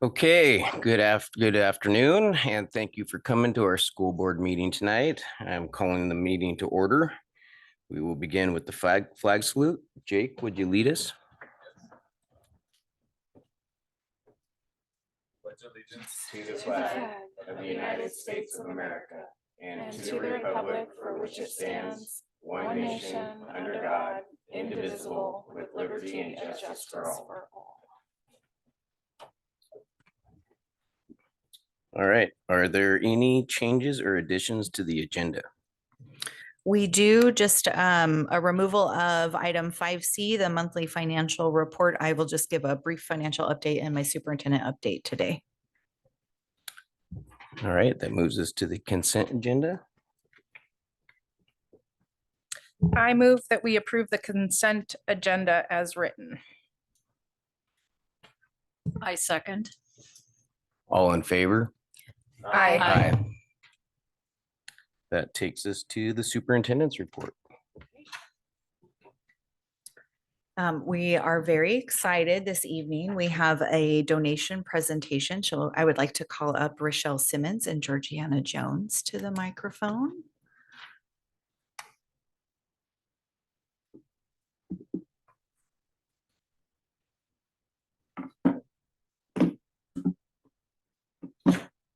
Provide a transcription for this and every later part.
Okay, good afternoon, and thank you for coming to our school board meeting tonight. I'm calling the meeting to order. We will begin with the flag salute. Jake, would you lead us? Pledge allegiance to the flag of the United States of America and to the republic for which it stands, one nation, under God, indivisible, with liberty and justice for all. All right, are there any changes or additions to the agenda? We do just a removal of item 5C, the monthly financial report. I will just give a brief financial update and my superintendent update today. All right, that moves us to the consent agenda. I move that we approve the consent agenda as written. I second. All in favor? Aye. That takes us to the superintendent's report. We are very excited this evening. We have a donation presentation. So I would like to call up Rochelle Simmons and Georgiana Jones to the microphone.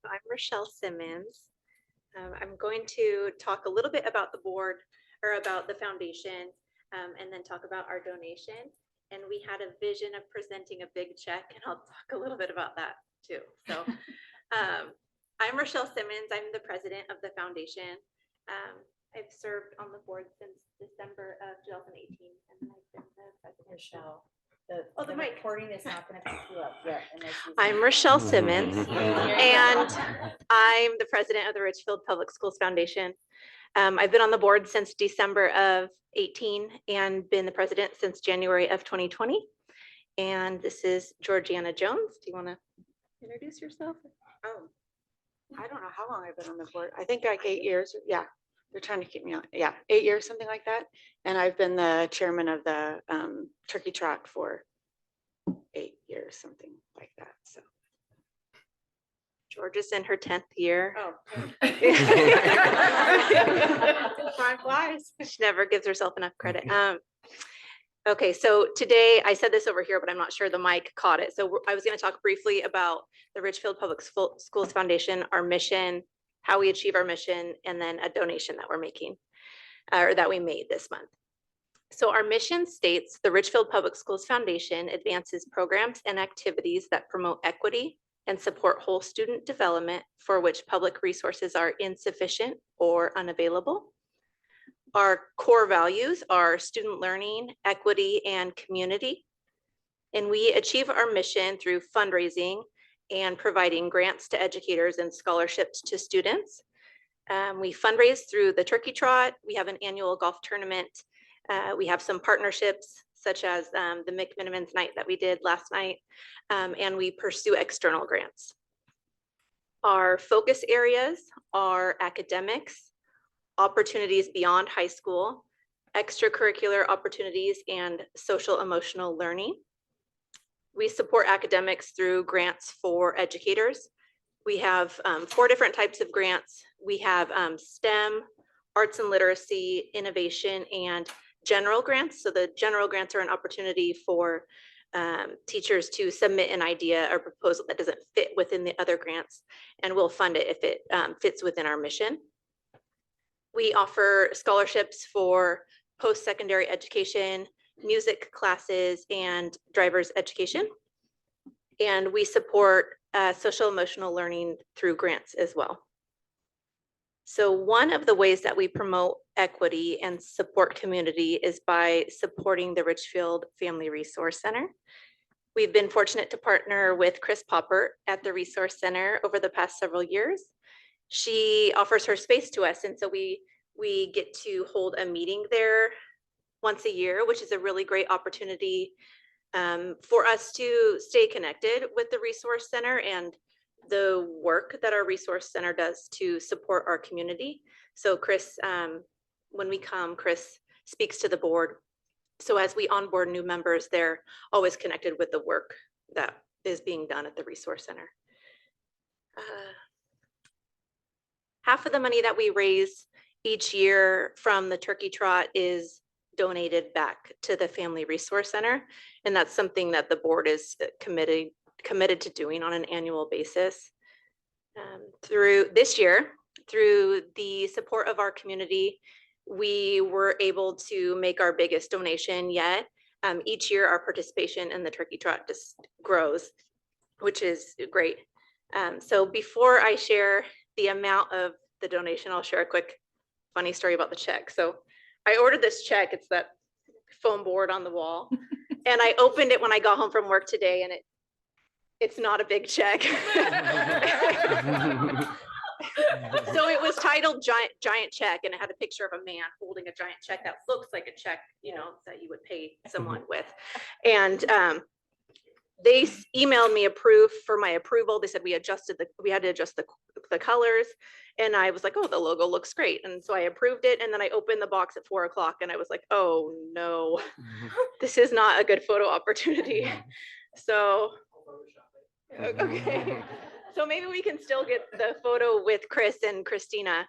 I'm Rochelle Simmons. I'm going to talk a little bit about the board or about the foundation and then talk about our donation. And we had a vision of presenting a big check, and I'll talk a little bit about that too. So I'm Rochelle Simmons. I'm the president of the foundation. I've served on the board since December of 2018, and then I've been the president. Rochelle, the mic. recording is not going to pick you up yet. I'm Rochelle Simmons, and I'm the president of the Ridgefield Public Schools Foundation. I've been on the board since December of 18 and been the president since January of 2020. And this is Georgiana Jones. Do you want to introduce yourself? Oh, I don't know how long I've been on the board. I think like 8 years. Yeah, they're trying to keep me on. Yeah, 8 years, something like that. And I've been the chairman of the turkey trot for 8 years, something like that. So George is in her 10th year. oh, time flies. She never gives herself enough credit. Okay, so today I said this over here, but I'm not sure the mic caught it. So I was going to talk briefly about the Ridgefield Public Schools Foundation, our mission, how we achieve our mission, and then a donation that we're making or that we made this month. So our mission states the Ridgefield Public Schools Foundation advances programs and activities that promote equity and support whole student development for which public resources are insufficient or unavailable. Our core values are student learning, equity, and community. And we achieve our mission through fundraising and providing grants to educators and scholarships to students. We fundraise through the Turkey Trot. We have an annual golf tournament. We have some partnerships such as the McMinimans night that we did last night, and we pursue external grants. Our focus areas are academics, opportunities beyond high school, extracurricular opportunities, and social emotional learning. We support academics through grants for educators. We have 4 different types of grants. We have STEM, arts and literacy, innovation, and general grants. So the general grants are an opportunity for teachers to submit an idea or proposal that doesn't fit within the other grants, and we'll fund it if it fits within our mission. We offer scholarships for post-secondary education, music classes, and driver's education. And we support social emotional learning through grants as well. So one of the ways that we promote equity and support community is by supporting the Ridgefield Family Resource Center. We've been fortunate to partner with Chris Poppert at the Resource Center over the past several years. She offers her space to us, and so we get to hold a meeting there once a year, which is a really great opportunity for us to stay connected with the Resource Center and the work that our Resource Center does to support our community. So Chris, when we come, Chris speaks to the board. So as we onboard new members, they're always connected with the work that is being done at the Resource Center. Half of the money that we raise each year from the turkey trot is donated back to the Family Resource Center. And that's something that the board is committed to doing on an annual basis. Through this year, through the support of our community, we were able to make our biggest donation yet. Each year, our participation in the turkey trot just grows, which is great. So before I share the amount of the donation, I'll share a quick funny story about the check. So I ordered this check. It's that foam board on the wall. And I opened it when I got home from work today, and it's not a big check. So it was titled giant check, and it had a picture of a man holding a giant check that looks like a check, you know, that you would pay someone with. And they emailed me for my approval. They said we had to adjust the colors. And I was like, oh, the logo looks great. And so I approved it. And then I opened the box at 4 o'clock and I was like, oh no, this is not a good photo opportunity. So, okay. So maybe we can still get the photo with Chris and Christina.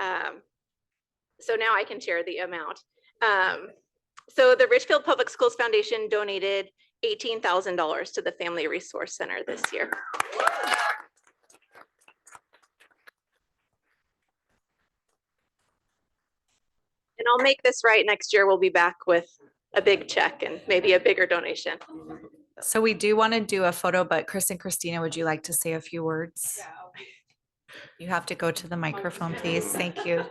So now I can share the amount. So the Ridgefield Public Schools Foundation donated $18,000 to the Family Resource Center this year. And I'll make this right. Next year, we'll be back with a big check and maybe a bigger donation. So we do want to do a photo, but Chris and Christina, would you like to say a few words? You have to go to the microphone, please. Thank you.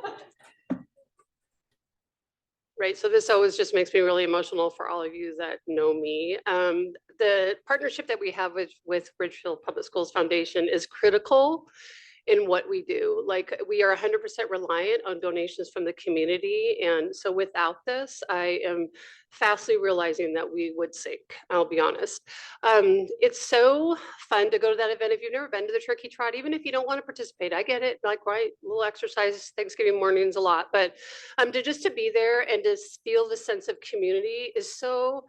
Right, so this always just makes me really emotional for all of you that know me. The partnership that we have with Ridgefield Public Schools Foundation is critical in what we do. Like, we are 100% reliant on donations from the community. And so without this, I am fastly realizing that we would sink, I'll be honest. It's so fun to go to that event. If you've never been to the turkey trot, even if you don't want to participate, I get it, like, right, little exercise, Thanksgiving mornings a lot, but to be there and to feel the sense of community is so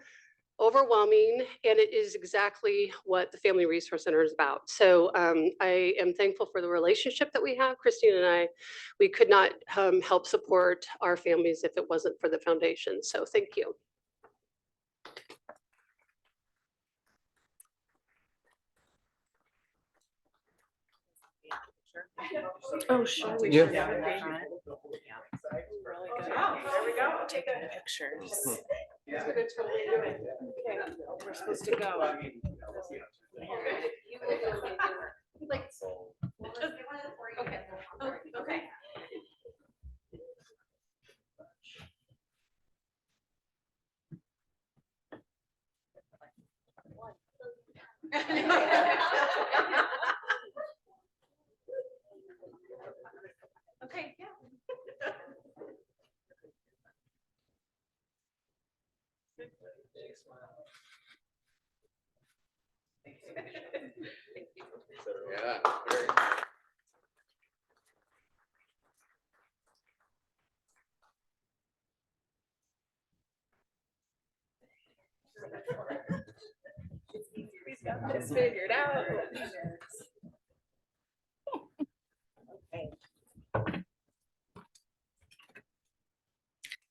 overwhelming, and it is exactly what the Family Resource Center is about. So I am thankful for the relationship that we have. Christine and I, we could not help support our families if it wasn't for the foundation. So thank you. Oh, sure. We Yeah. should. That would be really good. There we go. Taking pictures. Okay, we're supposed to go. Okay. Okay, yeah. Yeah. We've got this figured out.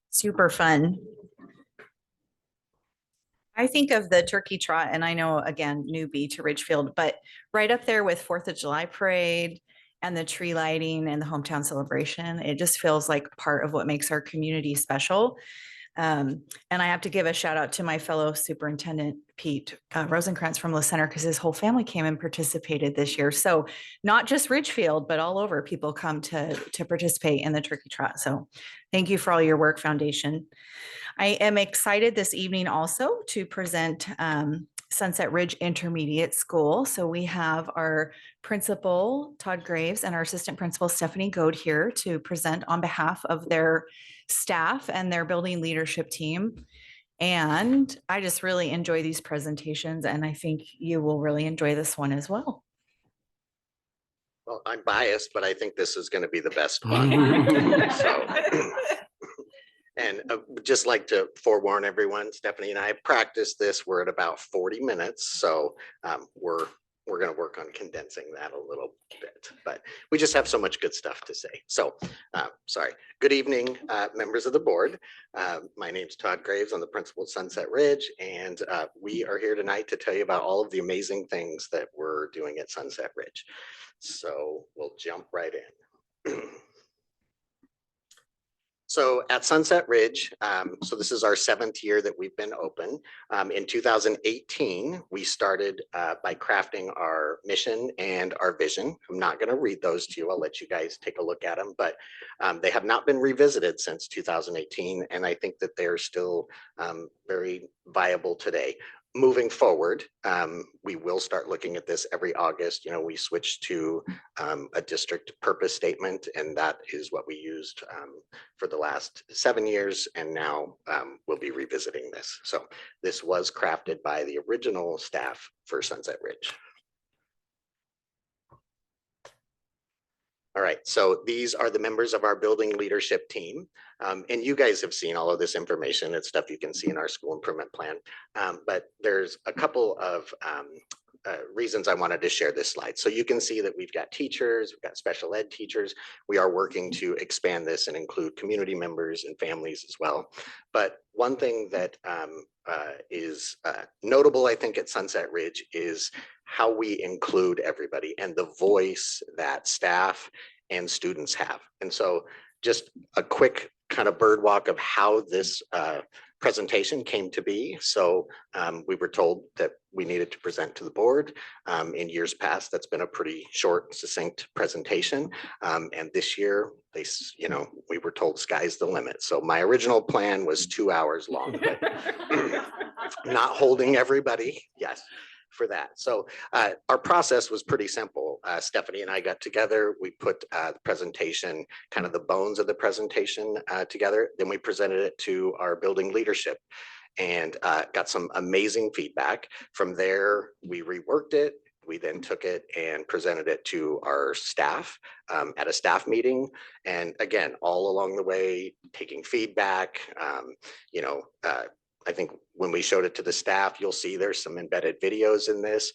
Super fun. I think of the turkey trot, and I know, again, newbie to Ridgefield, but right up there with 4th of July parade and the tree lighting and the hometown celebration, it just feels like part of what makes our community special. And I have to give a shout out to my fellow superintendent, Pete Rosenkrantz from La Center, because his whole family came and participated this year. So not just Ridgefield, but all over, people come to participate in the turkey trot. So thank you for all your work, Foundation. I am excited this evening also to present Sunset Ridge Intermediate School. So we have our principal, Todd Graves, and our assistant principal, Stephanie Goad, here to present on behalf of their staff and their building leadership team. And I just really enjoy these presentations, and I think you will really enjoy this one as well. Well, I'm biased, but I think this is going to be the best one. So And would just like to forewarn everyone, Stephanie and I practiced this. We're at about 40 minutes. So we're going to work on condensing that a little bit, but we just have so much good stuff to say. So sorry. Good evening, members of the board. My name's Todd Graves. I'm the principal at Sunset Ridge, and we are here tonight to tell you about all of the amazing things that we're doing at Sunset Ridge. So we'll jump right in. So at Sunset Ridge, so this is our 7th year that we've been open. In 2018, we started by crafting our mission and our vision. I'm not going to read those to you. I'll let you guys take a look at them, but they have not been revisited since 2018. And I think that they're still very viable today. Moving forward, we will start looking at this every August. You know, we switched to a district purpose statement, and that is what we used for the last 7 years. And now we'll be revisiting this. So this was crafted by the original staff for Sunset Ridge. All right, so these are the members of our building leadership team. And you guys have seen all of this information. It's stuff you can see in our school improvement plan. But there's a couple of reasons I wanted to share this slide. So you can see that we've got teachers, we've got special ed teachers. We are working to expand this and include community members and families as well. But one thing that is notable, I think, at Sunset Ridge is how we include everybody and the voice that staff and students have. And so just a quick kind of bird walk of how this presentation came to be. So we were told that we needed to present to the board. In years past, that's been a pretty short, succinct presentation. And this year, we were told sky's the limit. So my original plan was 2 hours long, but not holding everybody. Yes. For that. So our process was pretty simple. Stephanie and I got together, we put the presentation, kind of the bones of the presentation together. Then we presented it to our building leadership and got some amazing feedback. From there, we reworked it. We then took it and presented it to our staff at a staff meeting. And again, all along the way, taking feedback, I think when we showed it to the staff, you'll see there's some embedded videos in this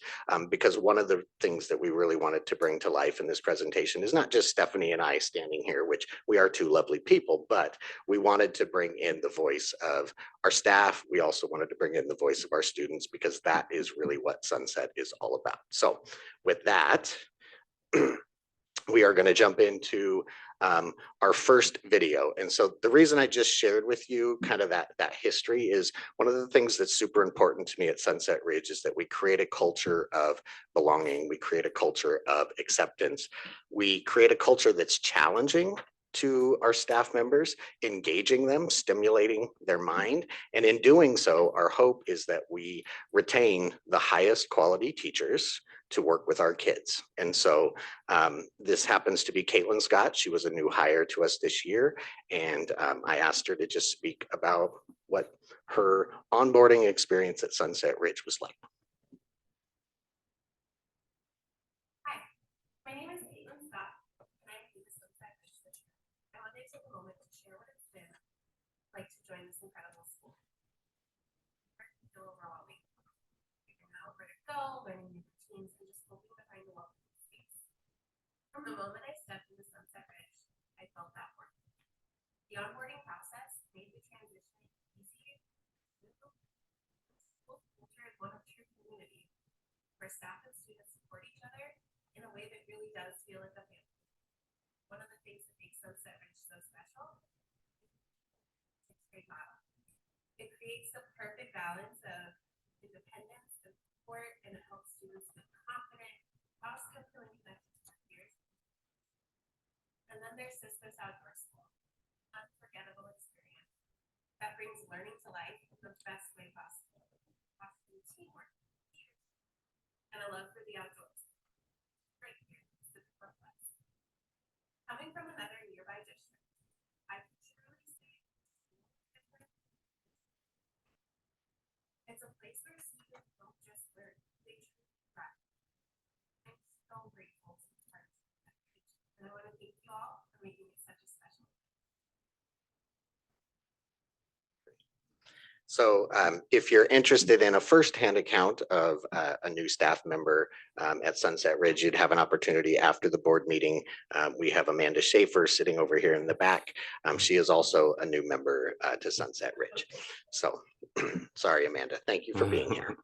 because one of the things that we really wanted to bring to life in this presentation is not just Stephanie and I standing here, which we are two lovely people, but we wanted to bring in the voice of our staff. We also wanted to bring in the voice of our students because that is really what Sunset is all about. So with that, we are going to jump into our first video. And so the reason I just shared with you kind of that history is one of the things that's super important to me at Sunset Ridge is that we create a culture of belonging. We create a culture of acceptance. We create a culture that's challenging to our staff members, engaging them, stimulating their mind. And in doing so, our hope is that we retain the highest quality teachers to work with our kids. And so this happens to be Caitlin Scott. She was a new hire to us this year. And I asked her to just speak about what her onboarding experience at Sunset Ridge was like. Hi, my name is Caitlin Scott, and I'm new to Sunset Ridge this year. I wanted to take a moment to share what it's been like to join this incredible school. It's feel overwhelming. Figuring out where to go, learning new routines, and just hoping to find a welcoming space. From the moment I stepped into Sunset Ridge, I felt that warmth. The onboarding process made the transition easy. School culture is one of true community, where staff and students support each other in a way that really does feel like a family. One of the things that makes Sunset Ridge so special is its grade model. It creates the perfect balance of independence and support, and it helps students feel confident while still feeling connected to their peers. And then there's Sisters Outdoor School, an unforgettable experience that brings learning to life in the best way possible, fostering teamwork, and a love for the outdoors. Right here in the Pacific Northwest. Coming from another nearby district, I can truly say it's a place where students don't just learn, they truly thrive. I'm so grateful to be part of that page, and I want to thank you all for making it such a special. So if you're interested in a firsthand account of a new staff member at Sunset Ridge, you'd have an opportunity after the board meeting. We have Amanda Schaefer sitting over here in the back. She is also a new member to Sunset Ridge. So sorry, Amanda, thank you for being here.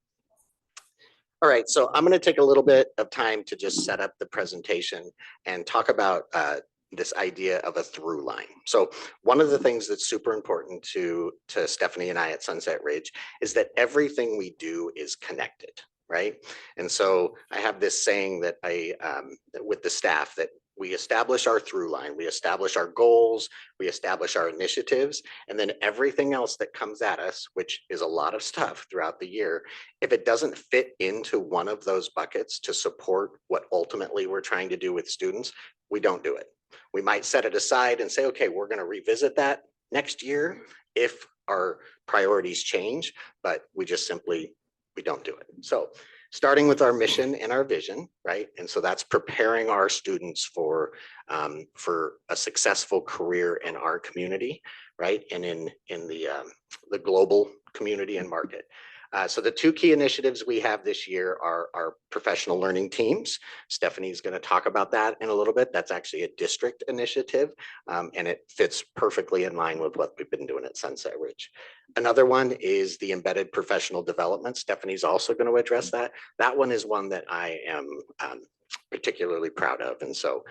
All right, so I'm going to take a little bit of time to just set up the presentation and talk about this idea of a through line. So one of the things that's super important to Stephanie and I at Sunset Ridge is that everything we do is connected, right? And so I have this saying that with the staff, that we establish our through line, we establish our goals, we establish our initiatives, and then everything else that comes at us, which is a lot of stuff throughout the year, if it doesn't fit into one of those buckets to support what ultimately we're trying to do with students, we don't do it. We might set it aside and say, okay, we're going to revisit that next year if our priorities change, but we just simply, we don't do it. So starting with our mission and our vision, right? And so that's preparing our students for a successful career in our community, right? And in the global community and market. So the two key initiatives we have this year are our professional learning teams. Stephanie's going to talk about that in a little bit. That's actually a district initiative, and it fits perfectly in line with what we've been doing at Sunset Ridge. Another one is the embedded professional development. Stephanie's also going to address that. That one is one that I am particularly proud of. And so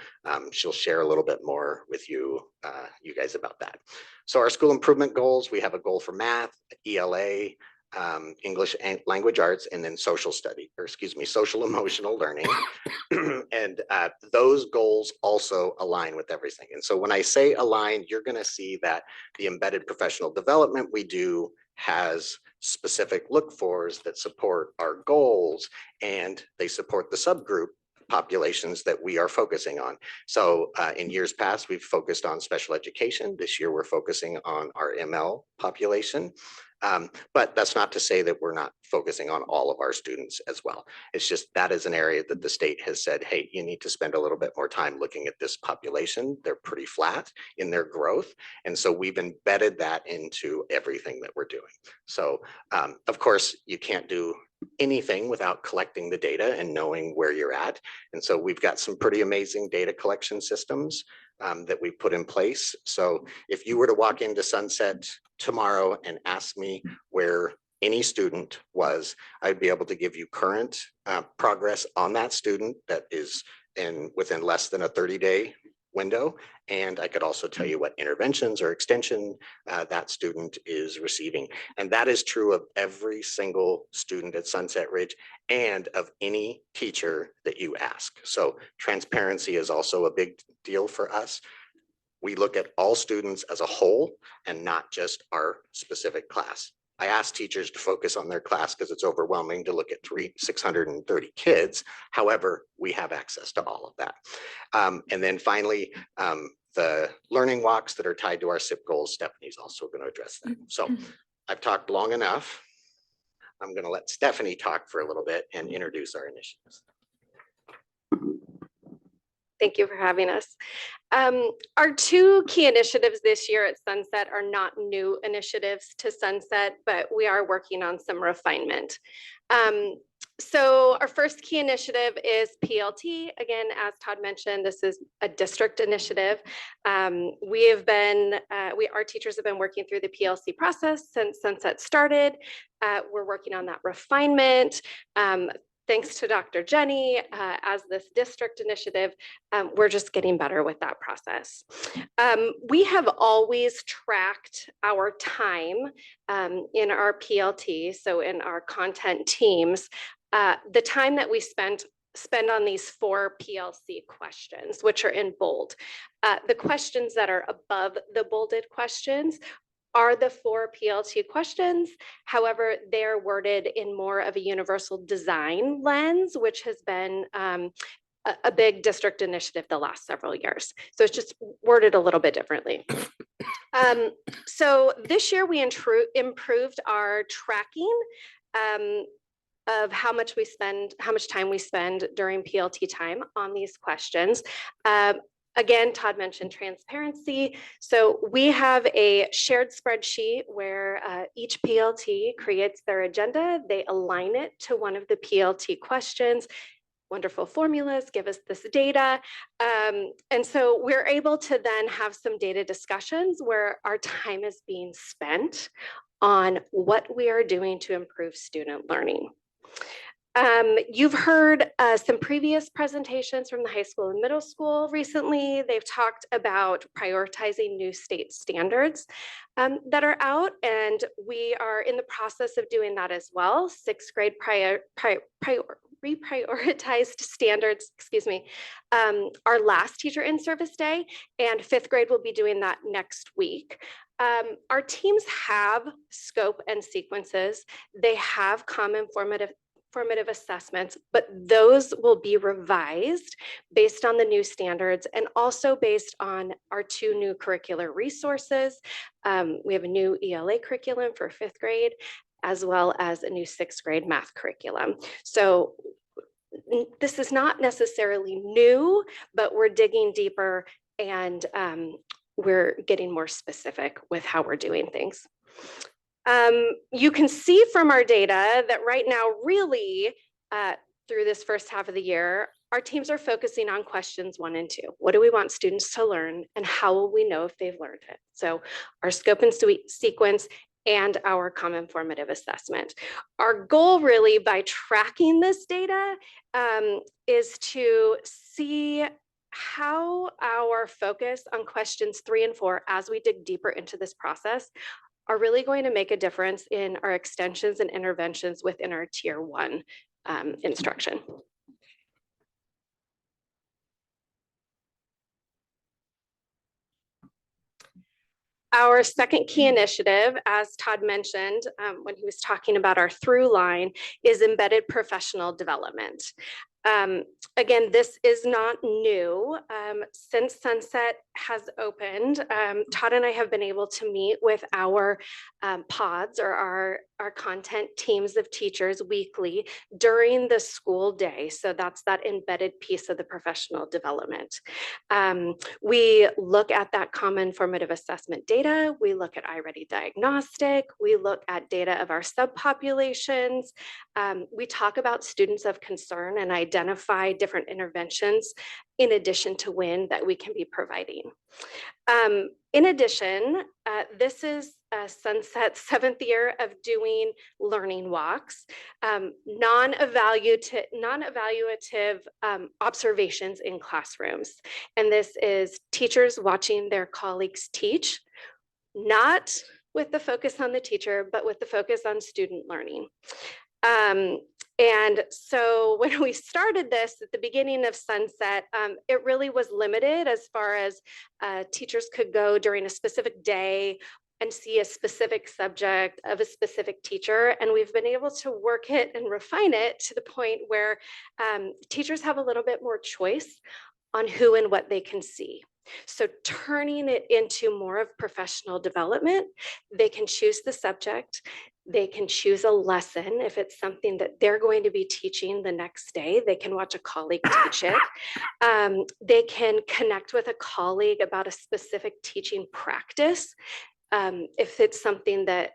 she'll share a little bit more with you guys about that. So our school improvement goals, we have a goal for math, ELA, English and language arts, and then social emotional learning. And those goals also align with everything. And so when I say align, you're going to see that the embedded professional development we do has specific look-fors that support our goals, and they support the subgroup populations that we are focusing on. So in years past, we've focused on special education. This year, we're focusing on our ML population. But that's not to say that we're not focusing on all of our students as well. It's just that is an area that the state has said, hey, you need to spend a little bit more time looking at this population. They're pretty flat in their growth. And so we've embedded that into everything that we're doing. So of course, you can't do anything without collecting the data and knowing where you're at. And so we've got some pretty amazing data collection systems that we put in place. So if you were to walk into Sunset tomorrow and ask me where any student was, I'd be able to give you current progress on that student that is within less than a 30-day window. And I could also tell you what interventions or extension that student is receiving. And that is true of every single student at Sunset Ridge and of any teacher that you ask. So transparency is also a big deal for us. We look at all students as a whole and not just our specific class. I ask teachers to focus on their class because it's overwhelming to look at 630 kids. However, we have access to all of that. And then finally, the learning walks that are tied to our SIP goals, Stephanie's also going to address that. So I've talked long enough. I'm going to let Stephanie talk for a little bit and introduce our initiatives. Thank you for having us. Our two key initiatives this year at Sunset are not new initiatives to Sunset, but we are working on some refinement. So our first key initiative is PLT. Again, as Todd mentioned, this is a district initiative. Our teachers have been working through the PLC process since Sunset started. We're working on that refinement. Thanks to Dr. Jenny, as this district initiative, we're just getting better with that process. We have always tracked our time in our PLT, so in our content teams, the time that we spend on these 4 PLC questions, which are in bold. The questions that are above the bolded questions are the 4 PLT questions. However, they're worded in more of a universal design lens, which has been a big district initiative the last several years. So it's just worded a little bit differently. So this year we improved our tracking of how much time we spend during PLT time on these questions. Again, Todd mentioned transparency. So we have a shared spreadsheet where each PLT creates their agenda. They align it to one of the PLT questions. Wonderful formulas give us this data. And so we're able to then have some data discussions where our time is being spent on what we are doing to improve student learning. You've heard some previous presentations from the high school and middle school recently. They've talked about prioritizing new state standards that are out, and we are in the process of doing that as well. Sixth grade reprioritized standards, our last teacher in service day, and fifth grade will be doing that next week. Our teams have scope and sequences. They have common formative assessments, but those will be revised based on the new standards and also based on our 2 new curricular resources. We have a new ELA curriculum for fifth grade, as well as a new sixth grade math curriculum. So this is not necessarily new, but we're digging deeper and we're getting more specific with how we're doing things. You can see from our data that right now, really, through this first half of the year, our teams are focusing on questions 1 and 2. What do we want students to learn, and how will we know if they've learned it? So our scope and sequence and our common formative assessment. Our goal really by tracking this data is to see how our focus on questions 3 and 4, as we dig deeper into this process, are really going to make a difference in our extensions and interventions within our tier 1 instruction. Our second key initiative, as Todd mentioned when he was talking about our through line, is embedded professional development. Again, this is not new. Since Sunset has opened, Todd and I have been able to meet with our pods, or our content teams of teachers weekly during the school day. So that's that embedded piece of the professional development. We look at that common formative assessment data. We look at iReady diagnostic. We look at data of our subpopulations. We talk about students of concern and identify different interventions in addition to WIN that we can be providing. In addition, this is Sunset's 7th year of doing learning walks, non-evaluative observations in classrooms. And this is teachers watching their colleagues teach, not with the focus on the teacher, but with the focus on student learning. And so when we started this at the beginning of Sunset, it really was limited as far as teachers could go during a specific day and see a specific subject of a specific teacher. And we've been able to work it and refine it to the point where teachers have a little bit more choice on who and what they can see. So turning it into more of professional development, they can choose the subject. They can choose a lesson. If it's something that they're going to be teaching the next day, they can watch a colleague teach it. They can connect with a colleague about a specific teaching practice if it's something that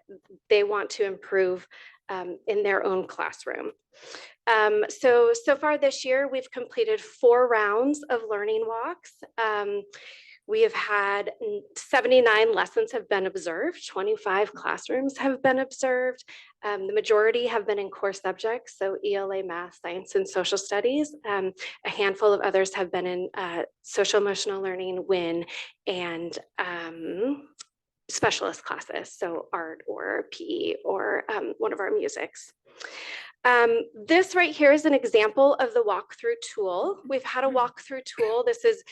they want to improve in their own classroom. So far this year, we've completed 4 rounds of learning walks. We have had 79 lessons have been observed, 25 classrooms have been observed. The majority have been in core subjects, so ELA, math, science, and social studies. A handful of others have been in social emotional learning, WIN, and specialist classes, so art or PE or one of our musics. This right here is an example of the walkthrough tool. We've had a walkthrough tool. This is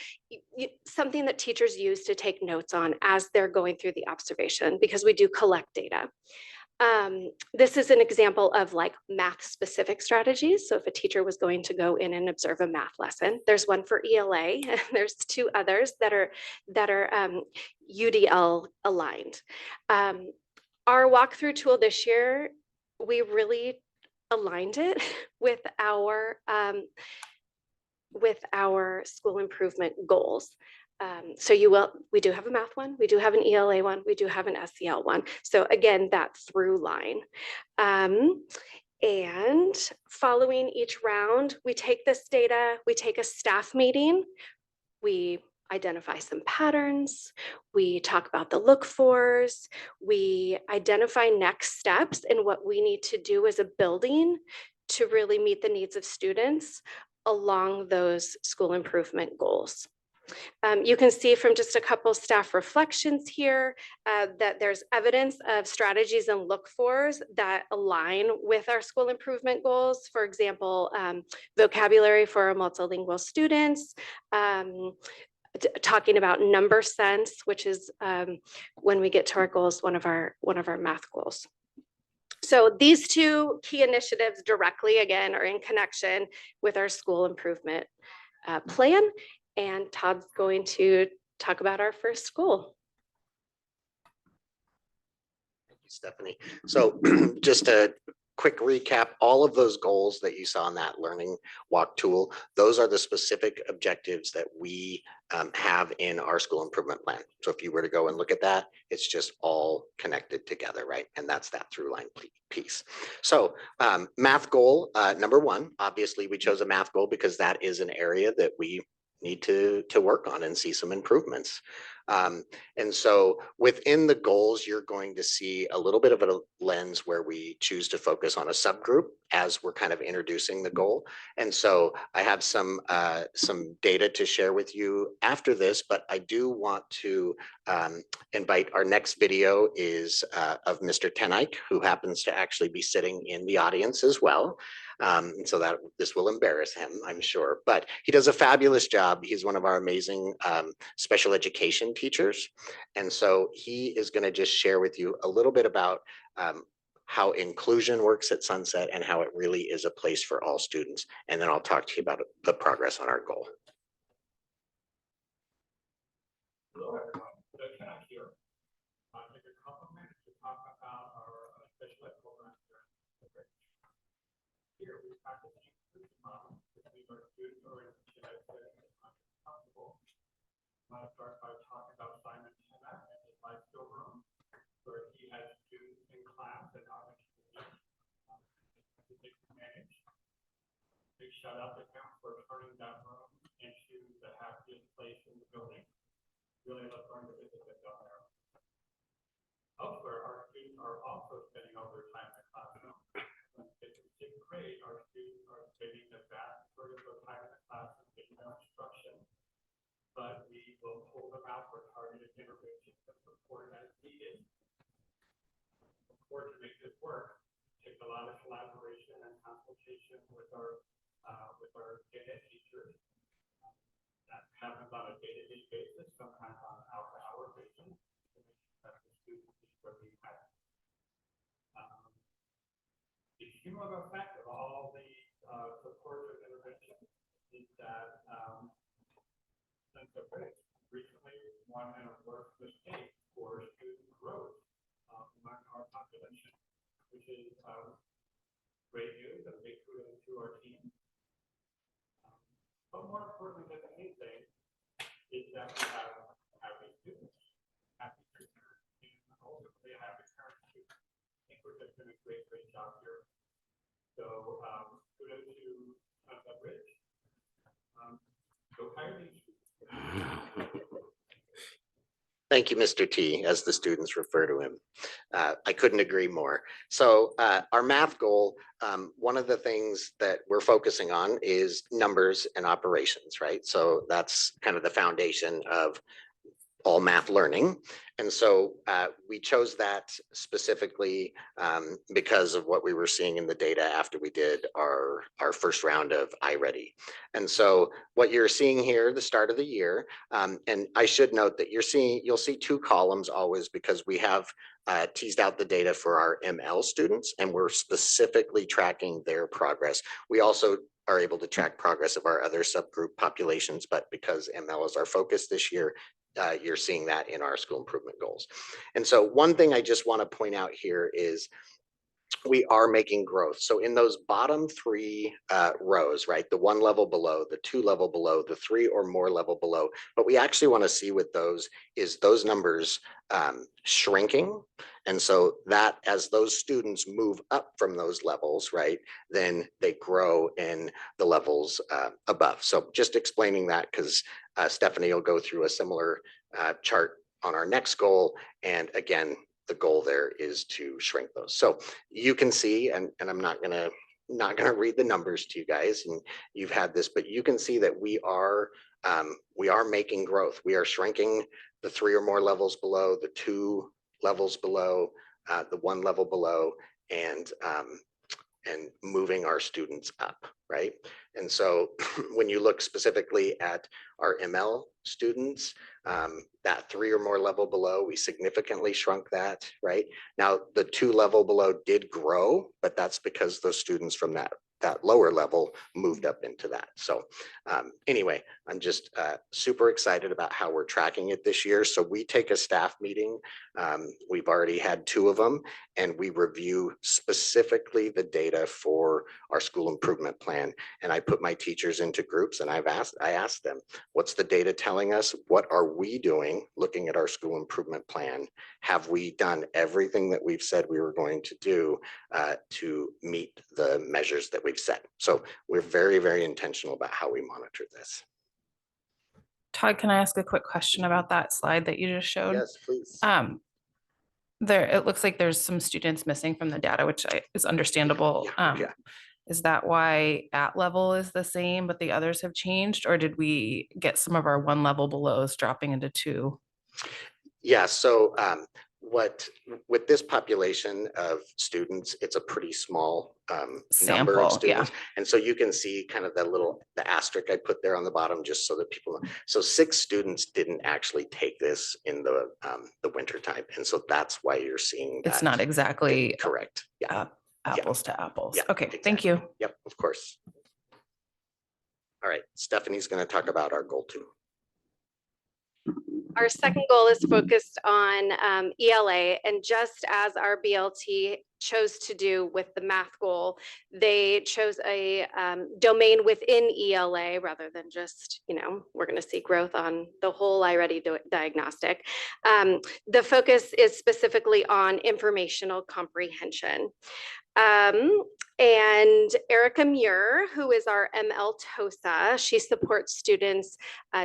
something that teachers use to take notes on as they're going through the observation, because we do collect data. This is an example of like math specific strategies. So if a teacher was going to go in and observe a math lesson, there's one for ELA, and there's 2 others that are UDL aligned. Our walkthrough tool this year, we really aligned it with our school improvement goals. So we do have a math one, we do have an ELA one, we do have an SEL one. So again, that through line. And following each round, we take this data, we take a staff meeting, we identify some patterns, we talk about the look-fors, we identify next steps and what we need to do as a building to really meet the needs of students along those school improvement goals. You can see from just a couple staff reflections here that there's evidence of strategies and look-fors that align with our school improvement goals. For example, vocabulary for our multilingual students, talking about number sense, which is when we get to our goals, one of our math goals. So these two key initiatives directly, again, are in connection with our school improvement plan. And Todd's going to talk about our first school. Thank you, Stephanie. So just a quick recap, all of those goals that you saw in that learning walk tool, those are the specific objectives that we have in our school improvement plan. So if you were to go and look at that, it's just all connected together, right? And that's that through line piece. So math goal number one, obviously we chose a math goal because that is an area that we need to work on and see some improvements. And so within the goals, you're going to see a little bit of a lens where we choose to focus on a subgroup as we're kind of introducing the goal. And so I have some data to share with you after this, but I do want to invite our next video is of Mr. Tenike, who happens to actually be sitting in the audience as well. So that this will embarrass him, I'm sure, but he does a fabulous job. He's one of our amazing special education teachers. And so he is going to just share with you a little bit about how inclusion works at Sunset and how it really is a place for all students. And then I'll talk to you about the progress on our goal. Hello, everyone. Doug Tenike here. I'll take a couple minutes to talk about our special ed program here. Here we practice the inclusion model, which means our students are in the as much as possible. I'm going to start by talking about Simon Tenak and his life skill room, where he has students in class and out in the manage. Big shout out to him for turning that room into the happiest place in the building. Really love going to visit them down there. Elsewhere, our students are also spending all their time in the classroom. In sixth grade, our students are spending the vast majority of their time in the classroom getting their instruction, but we will pull them out for targeted interventions and support as needed. Of course, to make this work, it takes a lot of collaboration and consultation with our ed teachers. That happens on a day-to-day basis, sometimes on an hour-to-hour basis, to make sure that the students see what we have. The cumulative effect of all the supportive interventions is that recently won an award for the state for student growth among our population, which is great news and a big kudos to our team. But more importantly than anything is that we have happy students, happy teachers, and ultimately a happy parents too. I think we're just doing a great job here. So kudos to Ridge. Go hire these students. Thank you, Mr. T, as the students refer to him. I couldn't agree more. So our math goal, one of the things that we're focusing on is numbers and operations, right? So that's kind of the foundation of all math learning. And so we chose that specifically because of what we were seeing in the data after we did our first round of iReady. And so what you're seeing here, the start of the year, and I should note that you'll see two columns always because we have teased out the data for our ML students and we're specifically tracking their progress. We also are able to track progress of our other subgroup populations, but because ML is our focus this year, you're seeing that in our school improvement goals. And so one thing I just want to point out here is we are making growth. So in those bottom three rows, right, the one level below, the two level below, the three or more level below, what we actually want to see with those is those numbers shrinking. And so that as those students move up from those levels, right, then they grow in the levels above. So just explaining that because Stephanie will go through a similar chart on our next goal. And again, the goal there is to shrink those. So you can see, and I'm not gonna read the numbers to you guys, and you've had this, but you can see that we are making growth. We are shrinking the three or more levels below, the two levels below, the one level below, and moving our students up, right? And so when you look specifically at our ML students, that three or more level below, we significantly shrunk that, right? Now, the two level below did grow, but that's because those students from that lower level moved up into that. So anyway, I'm just super excited about how we're tracking it this year. So we take a staff meeting. We've already had 2 of them, and we review specifically the data for our school improvement plan. And I put my teachers into groups, and I asked them, what's the data telling us? What are we doing looking at our school improvement plan? Have we done everything that we've said we were going to do to meet the measures that we've set? So we're very, very intentional about how we monitor this. Todd, can I ask a quick question about that slide that you just showed? Yes, please. There, it looks like there's some students missing from the data, which is understandable. Yeah. Is that why at level is the same, but the others have changed? Or did we get some of our one level belows dropping into 2? Yeah, so with this population of students, it's a pretty small number of Sample, students. And so you can see kind of the asterisk I put there on the bottom, just so that people know. So 6 students didn't actually take this in the winter time. And so that's why you're seeing that. It's not exactly correct. Yeah. apples to apples. Yeah, Okay, thank you. Yep, of course. All right, Stephanie's going to talk about our goal 2. Our second goal is focused on ELA, and just as our BLT chose to do with the math goal, they chose a domain within ELA rather than just, we're going to see growth on the whole iReady diagnostic. The focus is specifically on informational comprehension. And Erica Muir, who is our ML TOSA, she supports students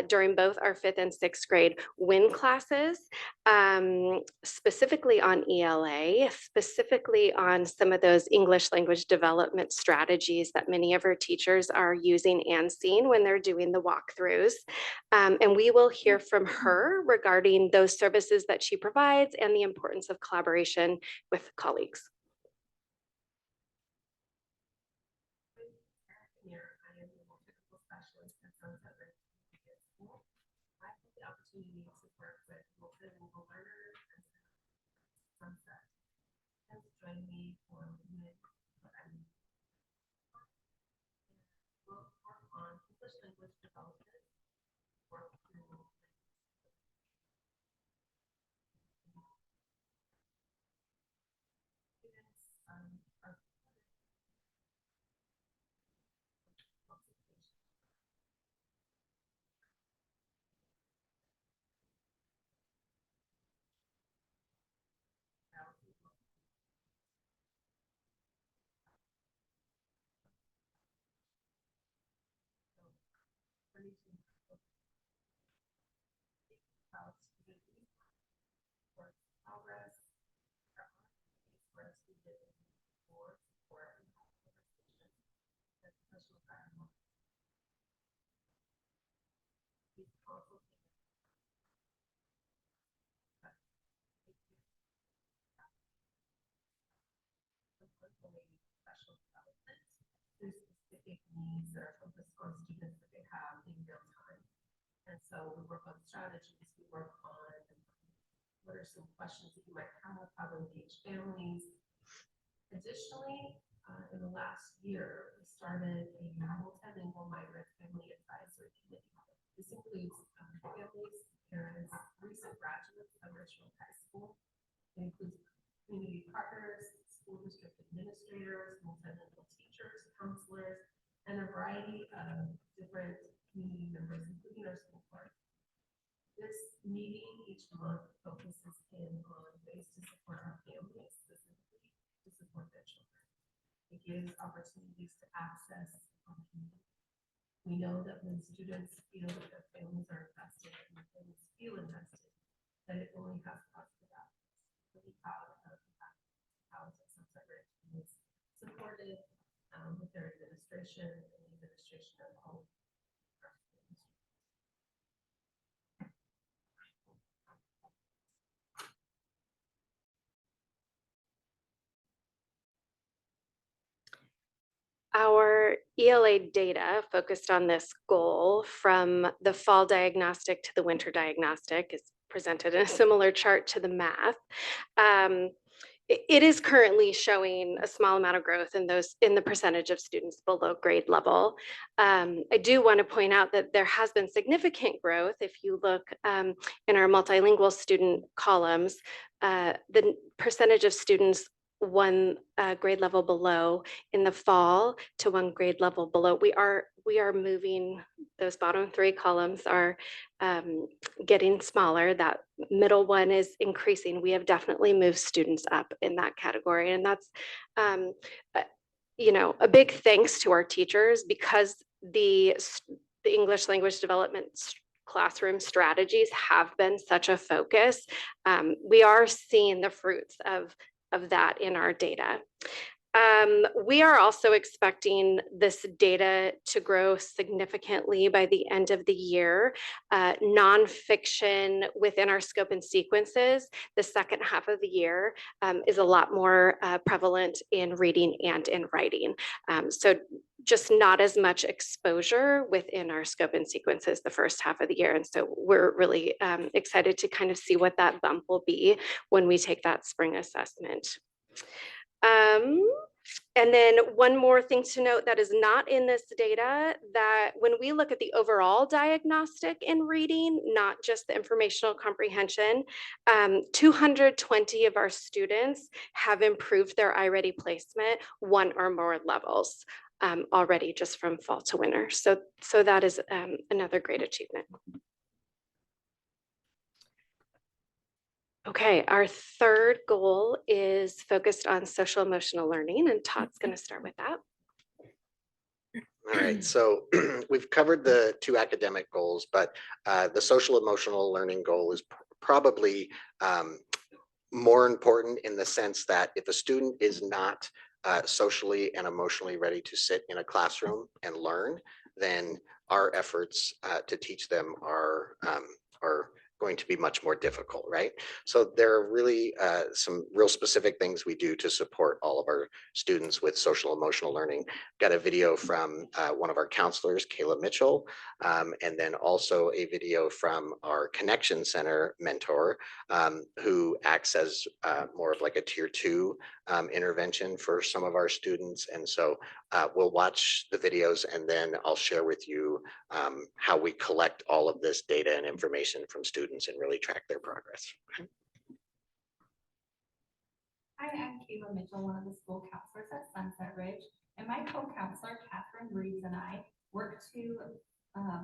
during both our 5th and 6th grade WIN classes, specifically on ELA, specifically on some of those English language development strategies that many of our teachers are using and seeing when they're doing the walkthroughs. And we will hear from her regarding those services that she provides and the importance of collaboration with colleagues. Opportunity to work with multilingual learners and Sunset. And join me for we'll work on English language development, work through progress, where students for support and conversation, and social dialogue. These also special development through specific needs or focus on students that they have in real time. And so we work on strategies, we work on what are some questions that you might have, how to engage families. Additionally, in the last year, we started a multilingual migrant family advisory committee. This includes families, parents, recent graduates of Ridgefield High School. It includes community partners, school district administrators, administrators, multilingual teachers, counselors, and a variety of different community members, including our school board. This meeting each month focuses in on ways to support our families, specifically to support their children. It gives opportunities to access our community. We know that when students feel that their families are invested and their families feel invested, that it only has positive outcomes. Really proud of the fact how Sunset Ridge is supported with their administration and the administration of all. Our ELA data focused on this goal from the fall diagnostic to the winter diagnostic is presented in a similar chart to the math. It is currently showing a small amount of growth in the percentage of students below grade level. I do want to point out that there has been significant growth. If you look in our multilingual student columns, the percentage of students one grade level below in the fall to one grade level below. We are moving, those bottom three columns are getting smaller. That middle one is increasing. We have definitely moved students up in that category. And that's, a big thanks to our teachers, because the English language development classroom strategies have been such a focus. We are seeing the fruits of that in our data. We are also expecting this data to grow significantly by the end of the year. Nonfiction within our scope and sequences, the second half of the year is a lot more prevalent in reading and in writing. So just not as much exposure within our scope and sequences the first half of the year. And so we're really excited to kind of see what that bump will be when we take that spring assessment. And then one more thing to note that is not in this data, that when we look at the overall diagnostic in reading, not just the informational comprehension, 220 of our students have improved their iReady placement one or more levels already just from fall to winter. So that is another great achievement. Okay, our third goal is focused on social emotional learning, and Todd's going to start with that. All right, so we've covered the two academic goals, but the social emotional learning goal is probably more important in the sense that if a student is not socially and emotionally ready to sit in a classroom and learn, then our efforts to teach them are going to be much more difficult, right? So there are really some real specific things we do to support all of our students with social emotional learning. Got a video from one of our counselors, Kayla Mitchell, and then also a video from our Connection Center mentor, who acts as more of like a tier 2 intervention for some of our students. And so we'll watch the videos, and then I'll share with you how we collect all of this data and information from students and really track their progress. Hi, I'm Kayla Mitchell, one of the school counselors at Sunset Ridge, and my co-counselor, Catherine Reeves, and I work to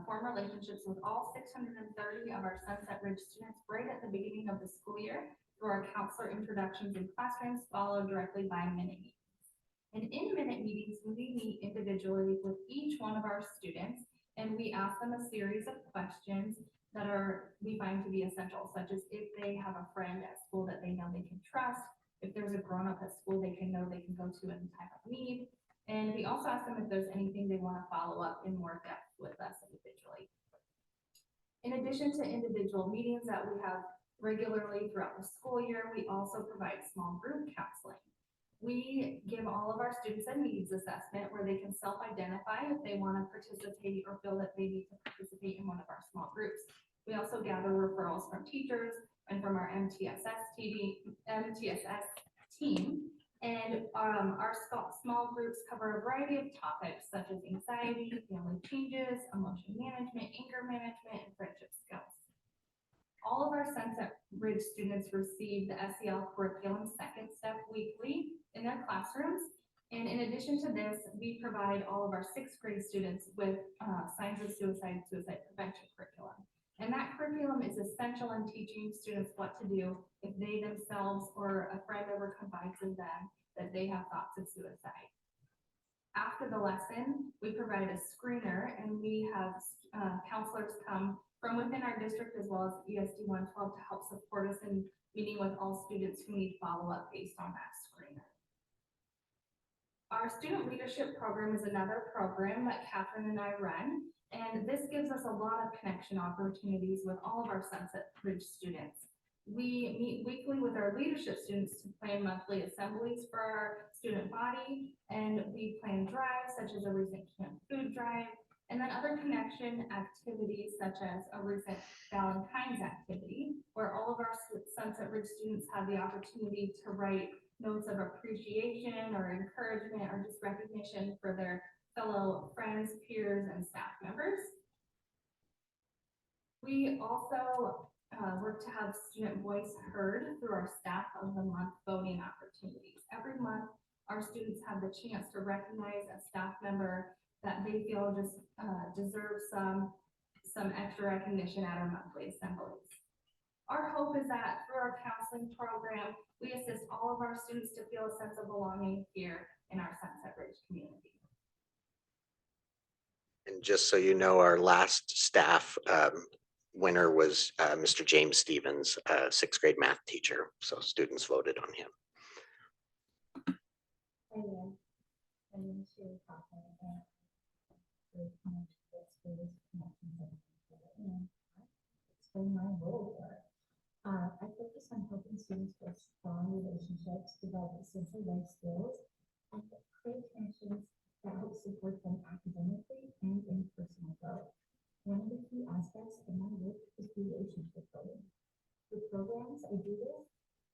form relationships with all 630 of our Sunset Ridge students right at the beginning of the school year through our counselor introductions in classrooms, followed directly by minute meetings. And in minute meetings, we meet individually with each one of our students, and we ask them a series of questions that we find to be essential, such as if they have a friend at school that they know they can trust, if there's a grown-up at school they can know they can go to in time of need. And we also ask them if there's anything they want to follow up in more depth with us individually. In addition to individual meetings that we have regularly throughout the school year, we also provide small group counseling. We give all of our students a needs assessment where they can self-identify if they want to participate or feel that they need to participate in one of our small groups. We also gather referrals from teachers and from our MTSS team. And our small groups cover a variety of topics such as anxiety, family changes, emotion management, anger management, and friendship skills. All of our Sunset Ridge students receive the SEL curriculum second step weekly in their classrooms. And in addition to this, we provide all of our sixth grade students with signs of suicide, suicide prevention curriculum. And that curriculum is essential in teaching students what to do if they themselves or a friend ever confides in them that they have thoughts of suicide. After the lesson, we provide a screener, and we have counselors come from within our district as well as ESD 112 to help support us in meeting with all students who need follow-up based on that screener. Our student leadership program is another program that Catherine and I run, and this gives us a lot of connection opportunities with all of our Sunset Ridge students. We meet weekly with our leadership students to plan monthly assemblies for our student body, and we plan drives such as a recent camp food drive, and then other connection activities such as a recent Valentine's activity, where all of our Sunset Ridge students have the opportunity to write notes of appreciation or encouragement or just recognition for their fellow friends, peers, and staff members. We also work to have student voice heard through our Staff of the Month voting opportunities. Every month, our students have the chance to recognize a staff member that they feel just deserves some extra recognition at our monthly assemblies. Our hope is that through our counseling program, we assist all of our students to feel a sense of belonging here in our Sunset Ridge community. And just so you know, our last staff winner was Mr. James Stevens, sixth grade math teacher. So students voted on him. Explain my role here. I focus on helping students build strong relationships, develop essential life skills, and create connections that help support them academically and in personal growth. One of the key aspects of my work is relationship building. With programs, I do this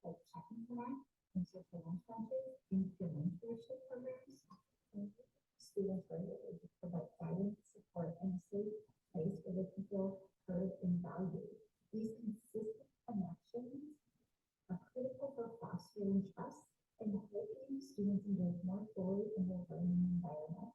like Checking Connect and social lunch lunches and peer mentorship programs. And students are able to provide guidance, support, and a safe place where they can feel heard and valued. These consistent connections are critical for fostering trust and helping students engage more fully in their learning environment.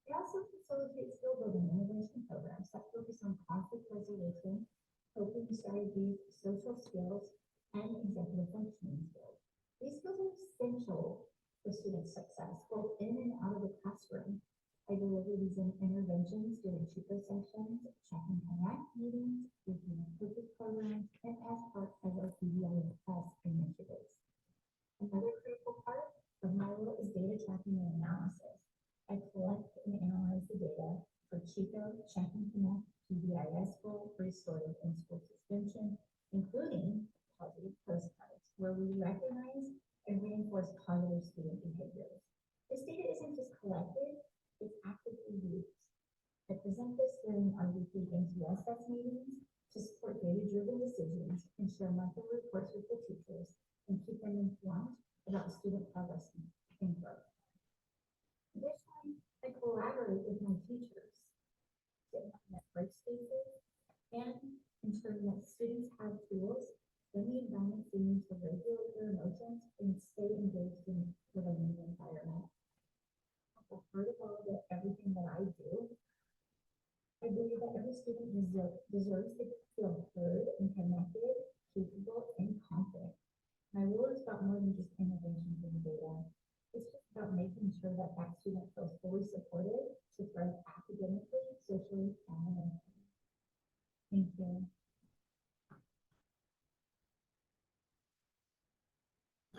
They also facilitate skill building innovation programs that focus on conflict resolution, coping strategies, social skills, and executive functioning skills. These skills are essential for student success, both in and out of the classroom. I deliver these interventions during tutor sessions, Checking Connect meetings, weekly coaching programs, and as part of our PBIS initiatives. Another critical part of my role is data tracking and analysis. I collect and analyze the data for Chico, Checking Connect, PBIS goal, restorative and school suspension, including positive postcards, where we recognize and reinforce positive student behaviors. This data isn't just collected, it's actively used. I present this during our weekly NTSS meetings to support data-driven decisions and share monthly reports with the teachers and keep them informed about student progress and growth. Additionally, I collaborate with my teachers to implement break spaces and ensuring that students have tools in the environment they need to regulate their emotions and stay engaged in the learning environment. At the heart of all of everything that I do, I believe that every student deserves to feel heard and connected, capable, and confident. My role is about more than just interventions in data. It's just about making sure that that student feels fully supported to thrive academically, socially, and emotionally. Thank you.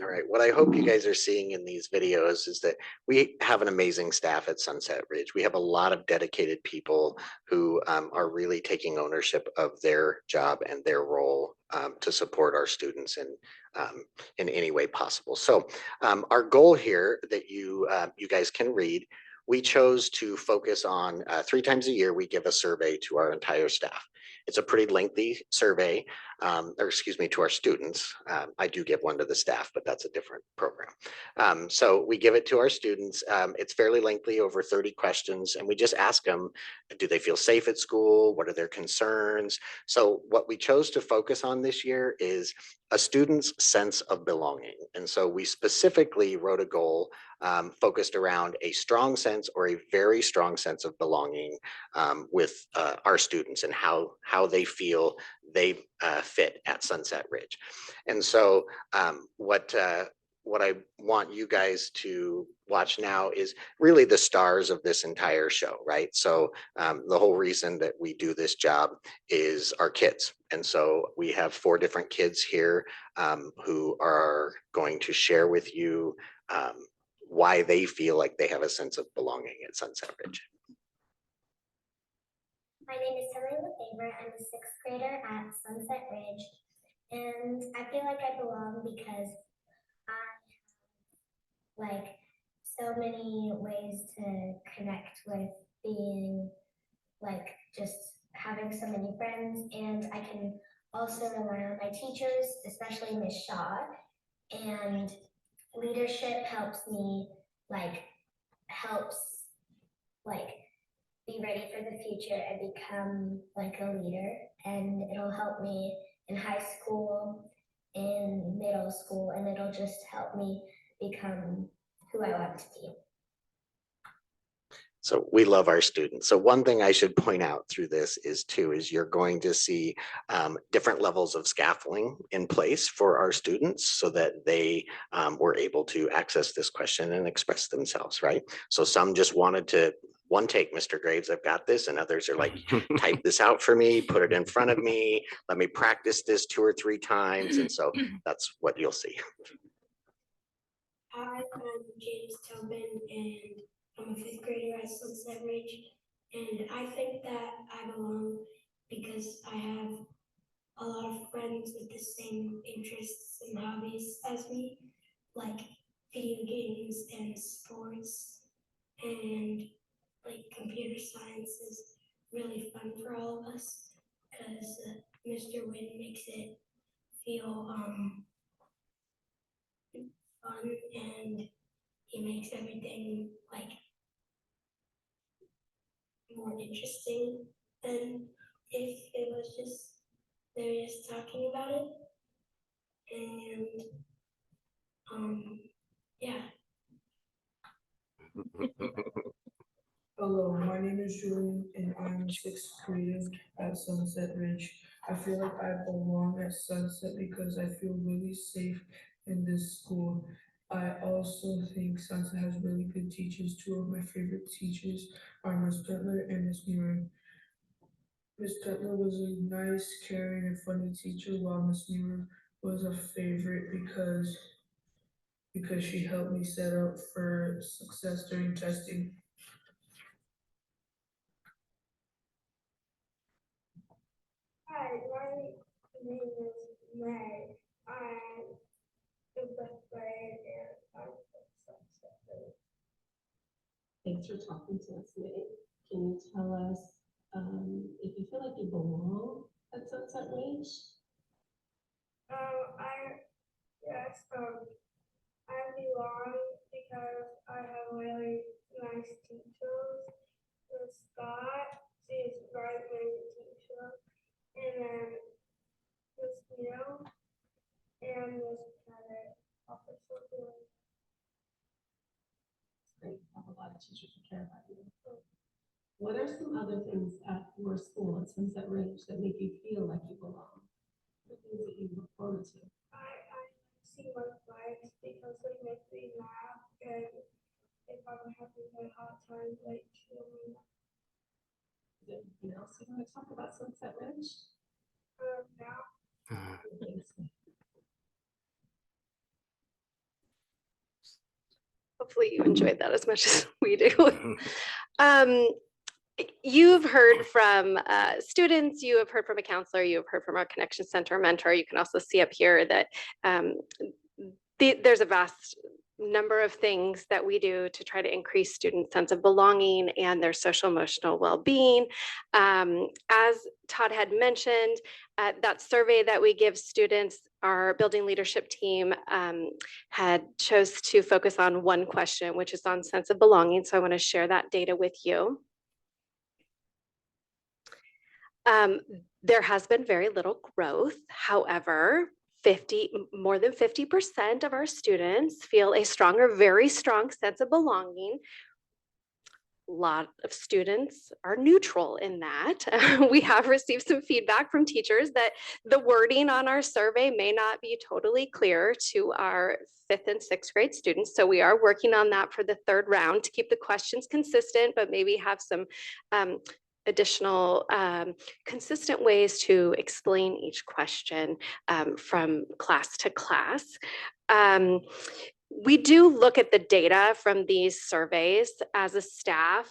All right, what I hope you guys are seeing in these videos is that we have an amazing staff at Sunset Ridge. We have a lot of dedicated people who are really taking ownership of their job and their role to support our students in any way possible. So our goal here that you guys can read, we chose to focus on 3 times a year, we give a survey to our entire staff. It's a pretty lengthy survey. or excuse me, to our students. I do give one to the staff, but that's a different program. So we give it to our students. It's fairly lengthy, over 30 questions, and we just ask them, do they feel safe at school? What are their concerns? So what we chose to focus on this year is a student's sense of belonging. And so we specifically wrote a goal focused around a strong sense or a very strong sense of belonging with our students and how they feel they fit at Sunset Ridge. And so what I want you guys to watch now is really the stars of this entire show, right? So the whole reason that we do this job is our kids. And so we have 4 different kids here who are going to share with you why they feel like they have a sense of belonging at Sunset Ridge. My name is Tilly Lefevre. I'm a 6th grader at Sunset Ridge, and I feel like I belong because I have like so many ways to connect with being like just having so many friends, and I can also rely on my teachers, especially Miss Shaw, and leadership helps me helps be ready for the future and become like a leader, and it'll help me in high school, in middle school, and it'll just help me become who I want to be. So we love our students. So one thing I should point out through this is you're going to see different levels of scaffolding in place for our students so that they were able to access this question and express themselves, right? So some just wanted to one take, Mr. Graves, I've got this, and others are like, type this out for me, put it in front of me, let me practice this 2 or 3 times. And so that's what you'll see. Hi, I'm James Tobin, and I'm a 5th grader at Sunset Ridge, and I think that I belong because I have a lot of friends with the same interests and hobbies as me, like video games and sports, and like computer science is really fun for all of us because Mr. Wynn makes it feel fun, and he makes everything more interesting than if it was just they're just talking about it. And yeah. Hello, my name is Julian and I'm 6th grader at Sunset Ridge. I feel like I belong at Sunset because I feel really safe in this school. I also think Sunset has really good teachers. 2 of my favorite teachers are Ms. Butler and Ms. Muir. Ms. Butler was a nice, caring, and funny teacher, while Ms. Muir was a favorite because she helped me set up for success during testing. Hi, my name is Meg. I'm the 5th grade and I'm from Sunset Ridge. Thanks for talking to us today. Can you tell us if you feel like you belong at Sunset Ridge? I belong because I have really nice teachers. Miss Scott, she is a very nice teacher, and then Miss Neal and Miss Pettit, Officer Blue. Great, I have a lot of teachers who care about you. What are some other things at your school at Sunset Ridge that make you feel like you belong? The things that you look forward to? I see my flags because they make me laugh, and if I'm having a hard time, they cheer me up. Is there anything else you want to talk about Sunset Ridge? Now. Hopefully you enjoyed that as much as we do. You've heard from students, you have heard from a counselor, you have heard from our Connection Center mentor. You can also see up here that there's a vast number of things that we do to try to increase students' sense of belonging and their social emotional well-being. As Todd had mentioned, That survey that we give students, our building leadership team had chose to focus on one question, which is on sense of belonging. So I want to share that data with you. There has been very little growth. However, more than 50% of our students feel a strong or very strong sense of belonging. A lot of students are neutral in that. We have received some feedback from teachers that the wording on our survey may not be totally clear to our 5th and 6th grade students. So we are working on that for the 3rd round to keep the questions consistent, but maybe have some additional consistent ways to explain each question from class to class. We do look at the data from these surveys as a staff.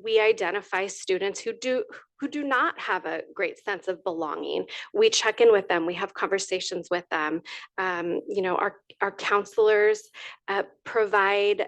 We identify students who do not have a great sense of belonging. We check in with them. We have conversations with them. You know, our counselors provide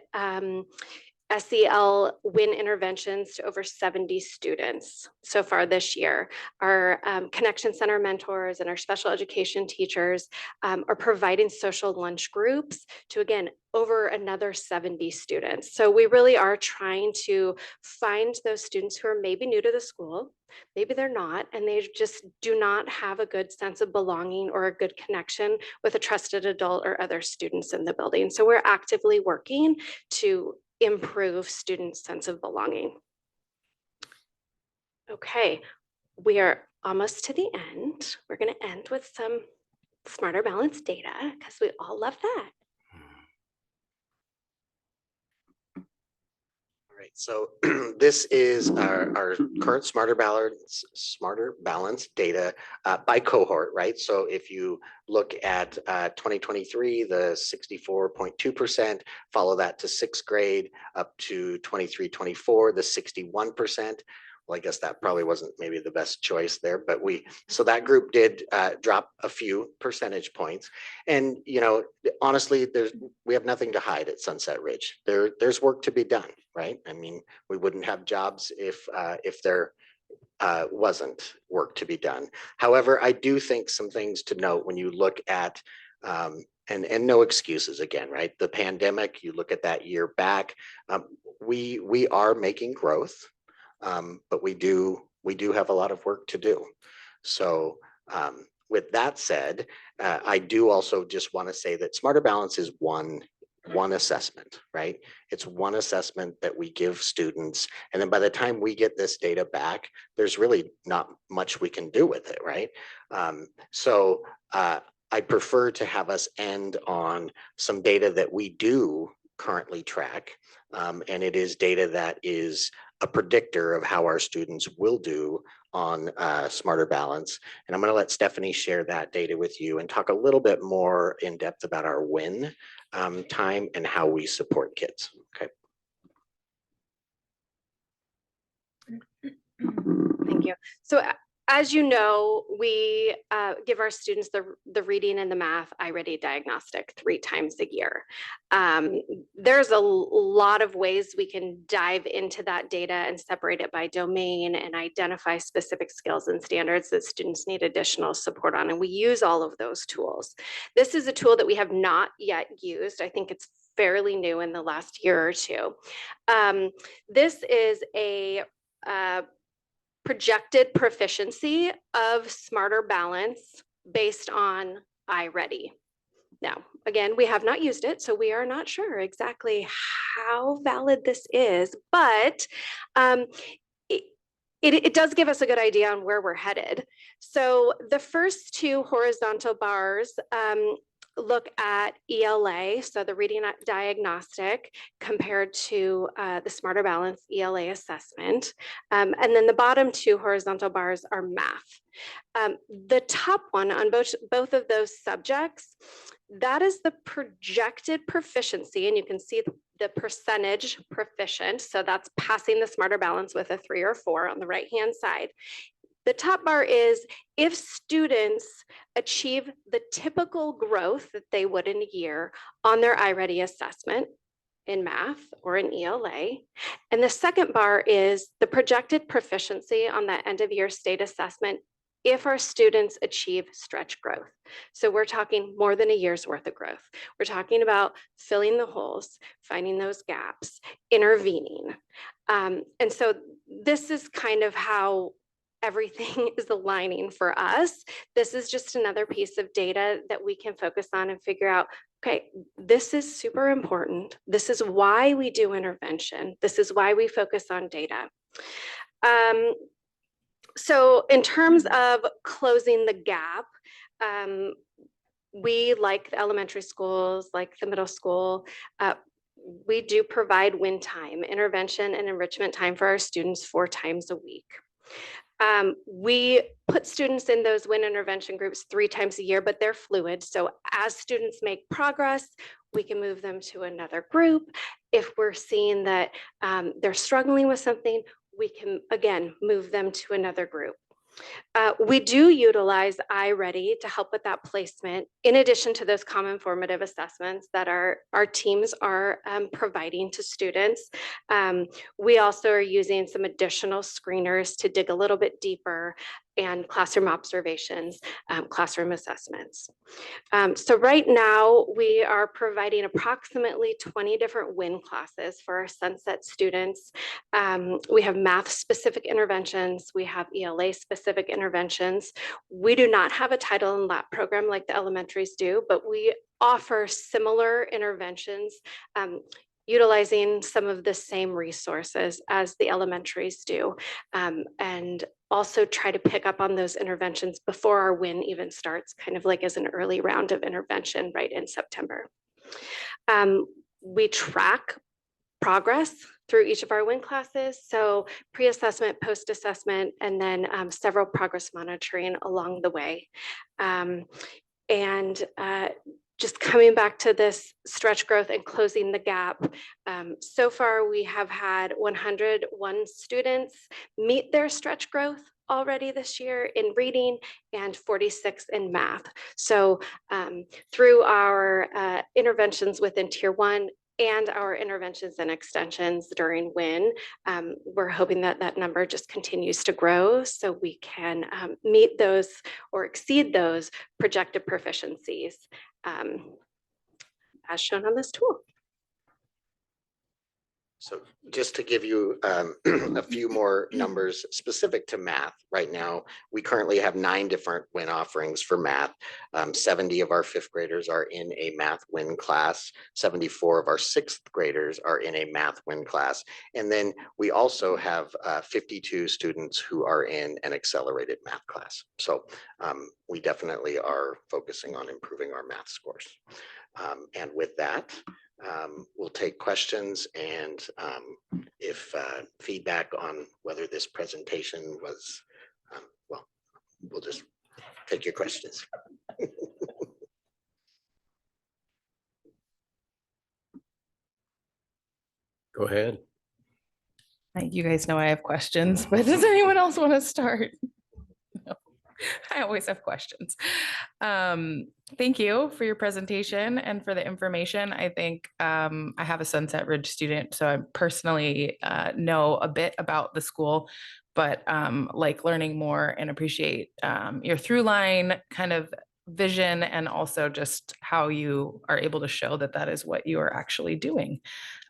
SEL WIN interventions to over 70 students so far this year. Our Connection Center mentors and our special education teachers are providing social lunch groups to, again, over another 70 students. So we really are trying to find those students who are maybe new to the school, maybe they're not, and they just do not have a good sense of belonging or a good connection with a trusted adult or other students in the building. So we're actively working to improve students' sense of belonging. Okay, we are almost to the end. We're going to end with some Smarter Balance data because we all love that. All right, so this is our current Smarter Balance data by cohort, right? So if you look at 2023, the 64.2%, follow that to 6th grade, up to 23-24, the 61%. Well, I guess that probably wasn't maybe the best choice there, but so that group did drop a few percentage points. And, you know, honestly, we have nothing to hide at Sunset Ridge. There's work to be done, right? I mean, we wouldn't have jobs if there wasn't work to be done. However, I do think some things to note when you look at, and no excuses again, right? The pandemic, you look at that year back, we are making growth. But we do have a lot of work to do. So with that said, I do also just want to say that Smarter Balance is one assessment, right? It's one assessment that we give students. And then by the time we get this data back, there's really not much we can do with it, right? So I prefer to have us end on some data that we do currently track. And it is data that is a predictor of how our students will do on Smarter Balance. And I'm going to let Stephanie share that data with you and talk a little bit more in depth about our win time and how we support kids. Okay. Thank you. So as you know, we give our students the reading and the math iReady diagnostic 3 times a year. There's a lot of ways we can dive into that data and separate it by domain and identify specific skills and standards that students need additional support on. And we use all of those tools. This is a tool that we have not yet used. I think it's fairly new in the last year or two. This is a projected proficiency of Smarter Balance based on iReady. Now, again, we have not used it, so we are not sure exactly how valid this is, but it does give us a good idea on where we're headed. So the first 2 horizontal bars look at ELA, so the reading diagnostic compared to the Smarter Balance ELA assessment. And then the bottom 2 horizontal bars are math. The top one on both of those subjects, that is the projected proficiency, and you can see the percentage proficient. So that's passing the Smarter Balance with a 3 or 4 on the right-hand side. The top bar is if students achieve the typical growth that they would in a year on their iReady assessment in math or in ELA. And the second bar is the projected proficiency on that end of year state assessment if our students achieve stretch growth. So we're talking more than a year's worth of growth. We're talking about filling the holes, finding those gaps, intervening. And so this is kind of how everything is aligning for us. This is just another piece of data that we can focus on and figure out, okay, this is super important. This is why we do intervention. This is why we focus on data. So in terms of closing the gap, we, like the elementary schools, like the middle school, we do provide win time, intervention and enrichment time for our students 4 times a week. We put students in those win intervention groups 3 times a year, but they're fluid. So as students make progress, we can move them to another group. If we're seeing that they're struggling with something, we can, again, move them to another group. We do utilize iReady to help with that placement, in addition to those common formative assessments that our teams are providing to students. We also are using some additional screeners to dig a little bit deeper, and classroom observations, classroom assessments. So right now we are providing approximately 20 different WIN classes for our Sunset students. We have math specific interventions. We have ELA specific interventions. We do not have a title and lab program like the elementaries do, but we offer similar interventions utilizing some of the same resources as the elementaries do, and also try to pick up on those interventions before our WIN even starts, kind of like as an early round of intervention right in September. We track progress through each of our WIN classes, so pre-assessment, post-assessment, and then several progress monitoring along the way. Just coming back to this stretch growth and closing the gap, so far we have had 101 students meet their stretch growth already this year in reading and 46 in math. So through our interventions within Tier 1 and our interventions and extensions during WIN, we're hoping that that number just continues to grow so we can meet those or exceed those projected proficiencies as shown on this tool. So just to give you a few more numbers specific to math, right now, we currently have 9 different WIN offerings for math. 70 of our 5th graders are in a math WIN class. 74 of our 6th graders are in a math WIN class. And then we also have 52 students who are in an accelerated math class. So we definitely are focusing on improving our math scores. And with that, we'll take questions and if feedback on whether this presentation was, well, we'll just take your questions. Go ahead. You guys know I have questions, but does anyone else want to start? No. I always have questions. Thank you for your presentation and for the information. I think I have a Sunset Ridge student, so I personally know a bit about the school, but like learning more and appreciate your through line kind of vision, and also just how you are able to show that that is what you are actually doing,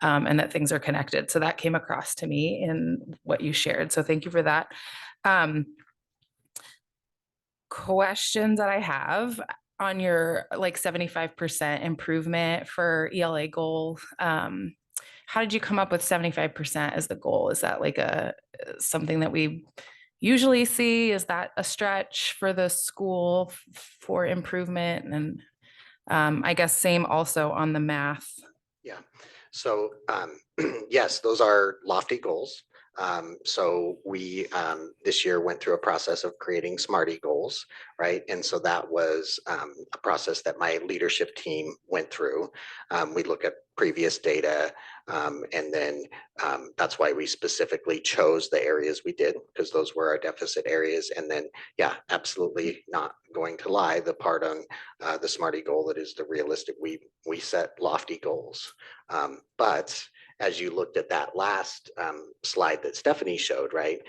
and that things are connected. So that came across to me in what you shared. So thank you for that. Questions that I have on your like 75% improvement for ELA goal. How did you come up with 75% as the goal? Is that like something that we usually see? Is that a stretch for the school for improvement? And I guess same also on the math. Yeah, so yes, those are lofty goals. So we this year went through a process of creating SMARTY goals, right? And so that was a process that my leadership team went through. We look at previous data, and then that's why we specifically chose the areas we did, because those were our deficit areas. And then, yeah, absolutely not going to lie, the part on the SMARTY goal that is the realistic, we set lofty goals. But as you looked at that last slide that Stephanie showed, right?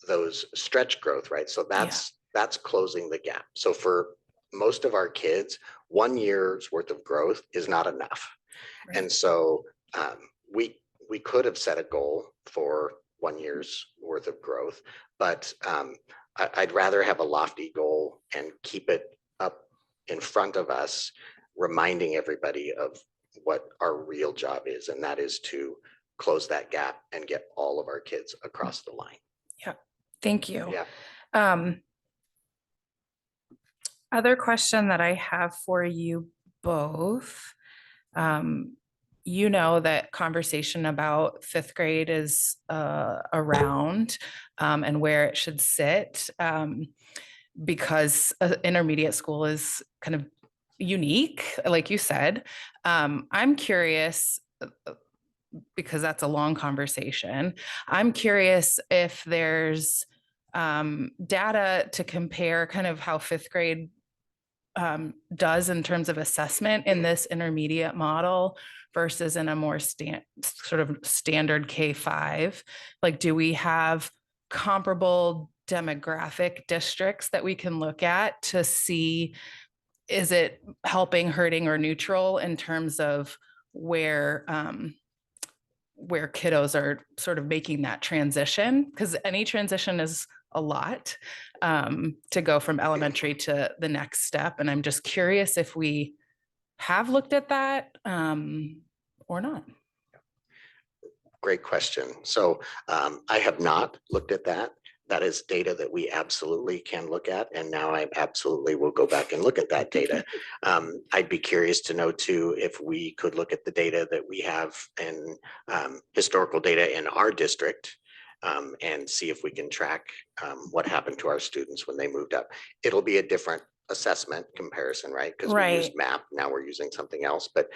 those stretch growth, right? So that's closing the gap. So for most of our kids, 1 year's worth of growth is not enough. Right. And so we could have set a goal for 1 year's worth of growth, but I'd rather have a lofty goal and keep it up in front of us, reminding everybody of what our real job is, and that is to close that gap and get all of our kids across the line. Yeah, thank you. Yeah. Other question that I have for you both. You know that conversation about fifth grade is around and where it should sit because intermediate school is kind of unique, like you said. I'm curious because that's a long conversation. I'm curious if there's data to compare kind of how fifth grade does in terms of assessment in this intermediate model versus in a more sort of standard K-5. Like, do we have comparable demographic districts that we can look at to see, is it helping, hurting, or neutral in terms of where kiddos are sort of making that transition? Because any transition is a lot to go from elementary to the next step. And I'm just curious if we have looked at that or not. Great question. So I have not looked at that. That is data that we absolutely can look at. And now I absolutely will go back and look at that data. I'd be curious to know too, if we could look at the data that we have in historical data in our district and see if we can track what happened to our students when they moved up. It'll be a different assessment comparison, right? Because we used MAP, now we're using something else, but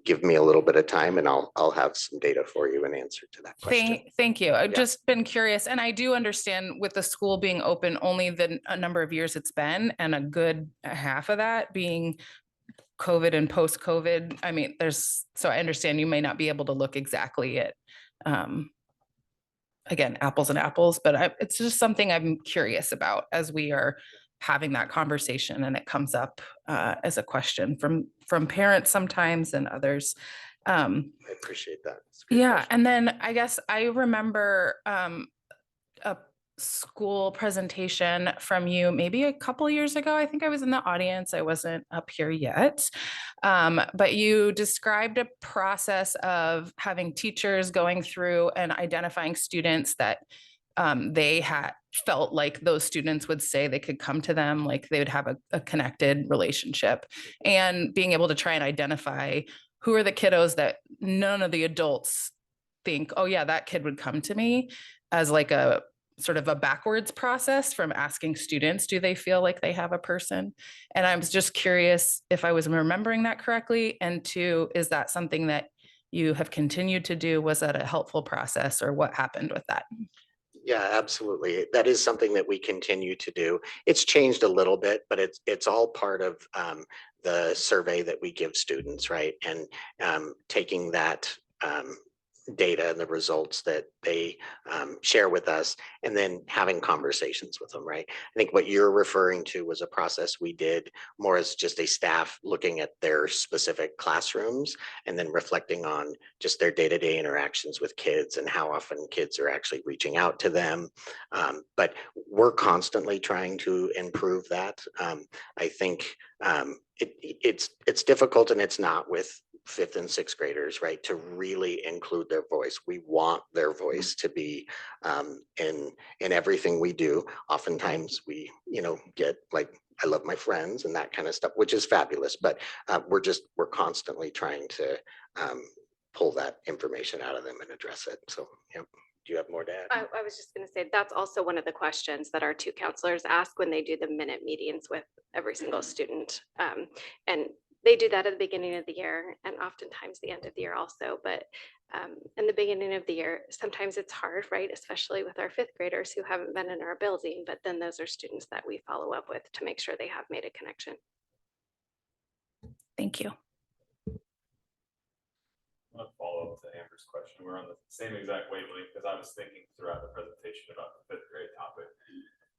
give me a little bit of time and I'll have some data for you in answer to that question. Thank you. I've just been curious, and I do understand with the school being open only a number of years it's been, and a good half of that being COVID and post-COVID. I mean, so I understand you may not be able to look exactly at again, apples and apples, but it's just something I'm curious about as we are having that conversation, and it comes up as a question from parents sometimes and others. I appreciate that. Yeah, question. and then I guess I remember a school presentation from you maybe a couple years ago. I think I was in the audience. I wasn't up here yet. But you described a process of having teachers going through and identifying students that they had felt like those students would say they could come to them, like they would have a connected relationship, and being able to try and identify who are the kiddos that none of the adults think, oh yeah, that kid would come to me, as like a sort of a backwards process from asking students, do they feel like they have a person? And I was just curious if I was remembering that correctly. And two, is that something that you have continued to do? Was that a helpful process, or what happened with that? Yeah, absolutely. That is something that we continue to do. It's changed a little bit, but it's all part of the survey that we give students, right? And taking that data and the results that they share with us, and then having conversations with them, right? I think what you're referring to was a process we did more as just a staff looking at their specific classrooms and then reflecting on just their day-to-day interactions with kids and how often kids are actually reaching out to them. But we're constantly trying to improve that. I think it's difficult, and it's not with fifth and sixth graders, right, to really include their voice. We want their voice to be in everything we do. Oftentimes we, get like, I love my friends and that kind of stuff, which is fabulous, but we're constantly trying to pull that information out of them and address it. So, yeah. Do you have more to add? I was just going to say, that's also one of the questions that our two counselors ask when they do the minute meetings with every single student. And they do that at the beginning of the year and oftentimes the end of the year also. But in the beginning of the year, sometimes it's hard, right? Especially with our fifth graders who haven't been in our building, but then those are students that we follow up with to make sure they have made a connection. Thank you. want to follow up to Amber's question. We're on the same exact wavelength because I was thinking throughout the presentation about the 5th grade topic.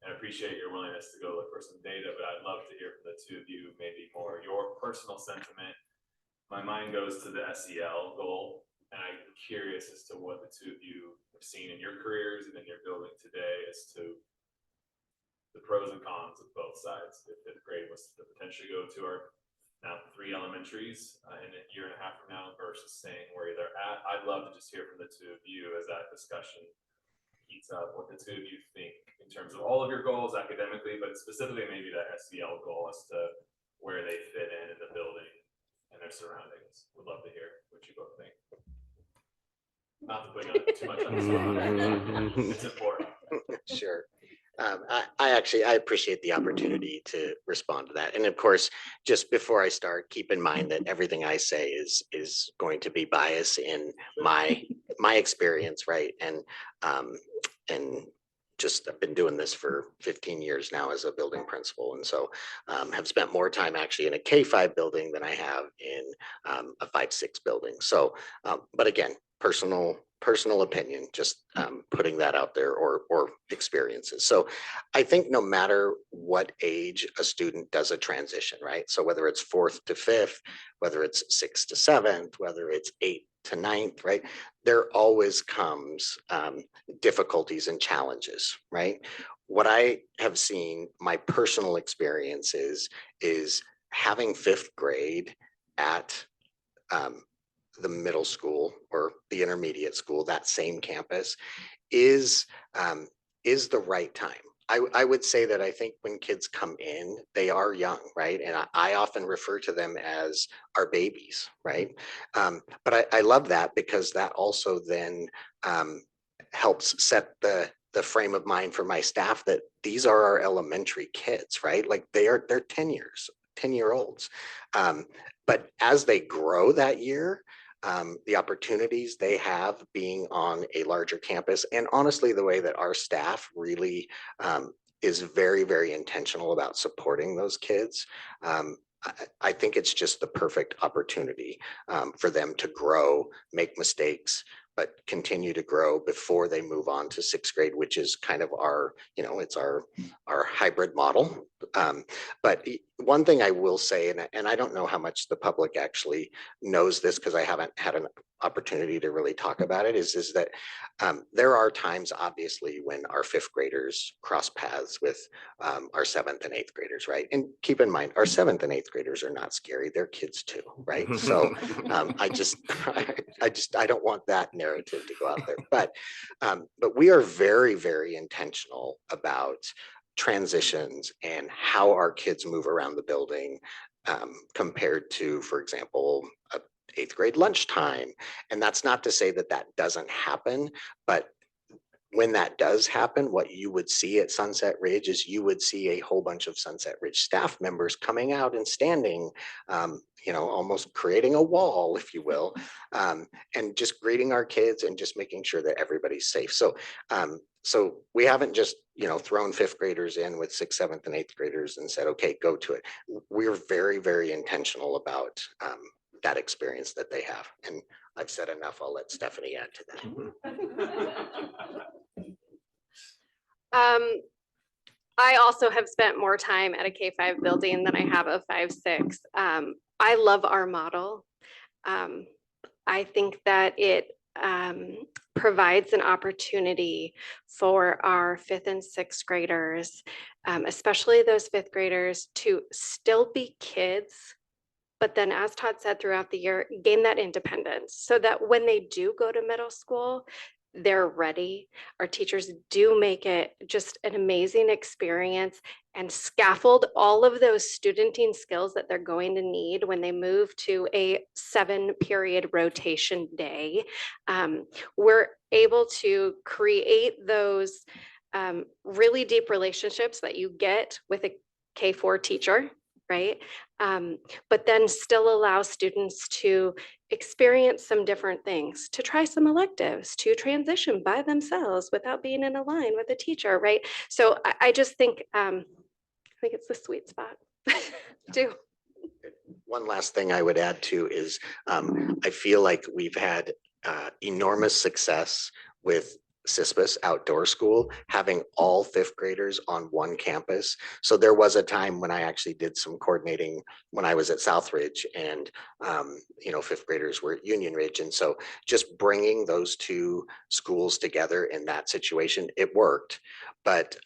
And I appreciate your willingness to go look for some data, but I'd love to hear from the two of you, maybe more your personal sentiment. My mind goes to the SEL goal, and I'm curious as to what the two of you have seen in your careers and in your building today as to the pros and cons of both sides. If 5th grade was to potentially go to our now 3 elementaries in a year and a half from now versus staying where they're at. I'd love to just hear from the two of you as that discussion heats up, what the two of you think in terms of all of your goals academically, but specifically maybe that SEL goal as to where they fit in the building and their surroundings. Would love to hear what you both think. Not to put you on too much on the spot. It's important. Sure. I appreciate the opportunity to respond to that. And of course, just before I start, keep in mind that everything I say is going to be biased in my experience, right? And just I've been doing this for 15 years now as a building principal, and so have spent more time actually in a K-5 building than I have in a 5-6 building. So, but again, personal opinion, just putting that out there, or experiences. So I think no matter what age a student does a transition, right? So whether it's 4th to 5th, whether it's 6th to 7th, whether it's 8th to 9th, right? There always comes difficulties and challenges, right? What I have seen, my personal experiences is having 5th grade at the middle school or the intermediate school, that same campus, is the right time. I would say that I think when kids come in, they are young, right? And I often refer to them as our babies, right? But I love that because that also then helps set the frame of mind for my staff that these are our elementary kids, right? Like they're 10-year-olds. But as they grow that year, the opportunities they have being on a larger campus, and honestly, the way that our staff really is very, very intentional about supporting those kids. I think it's just the perfect opportunity for them to grow, make mistakes, but continue to grow before they move on to 6th grade, which is kind of our, it's our hybrid model. But one thing I will say, and I don't know how much the public actually knows this because I haven't had an opportunity to really talk about it, is that there are times, obviously, when our 5th graders cross paths with our 7th and 8th graders, right? And keep in mind, our 7th and 8th graders are not scary; they're kids too, right? So I don't want that narrative to go out there. But we are very, very intentional about transitions and how our kids move around the building compared to, for example, a 8th grade lunchtime. And that's not to say that that doesn't happen, but when that does happen, what you would see at Sunset Ridge is you would see a whole bunch of Sunset Ridge staff members coming out and standing, almost creating a wall, if you will, and just greeting our kids and just making sure that everybody's safe. So we haven't just, thrown 5th graders in with 6th, 7th, and 8th graders and said, okay, go to it. We're very, very intentional about that experience that they have. And I've said enough. I'll let Stephanie add to that. I also have spent more time at a K-5 building than I have a 5-6. I love our model. I think that it provides an opportunity for our 5th and 6th graders, especially those 5th graders, to still be kids, but then, as Todd said, throughout the year, gain that independence so that when they do go to middle school, they're ready. Our teachers do make it just an amazing experience and scaffold all of those studenting skills that they're going to need when they move to a 7-period rotation day. We're able to create those really deep relationships that you get with a K-4 teacher, right? But then still allow students to experience some different things, to try some electives, to transition by themselves without being in a line with a teacher, right? So I just think, I think it's the sweet spot too. One last thing I would add to is I feel like we've had enormous success with CISPAS Outdoor School, having all fifth graders on one campus. So there was a time when I actually did some coordinating when I was at Southridge, and fifth graders were at Union Ridge. And so just bringing those two schools together in that situation, it worked. But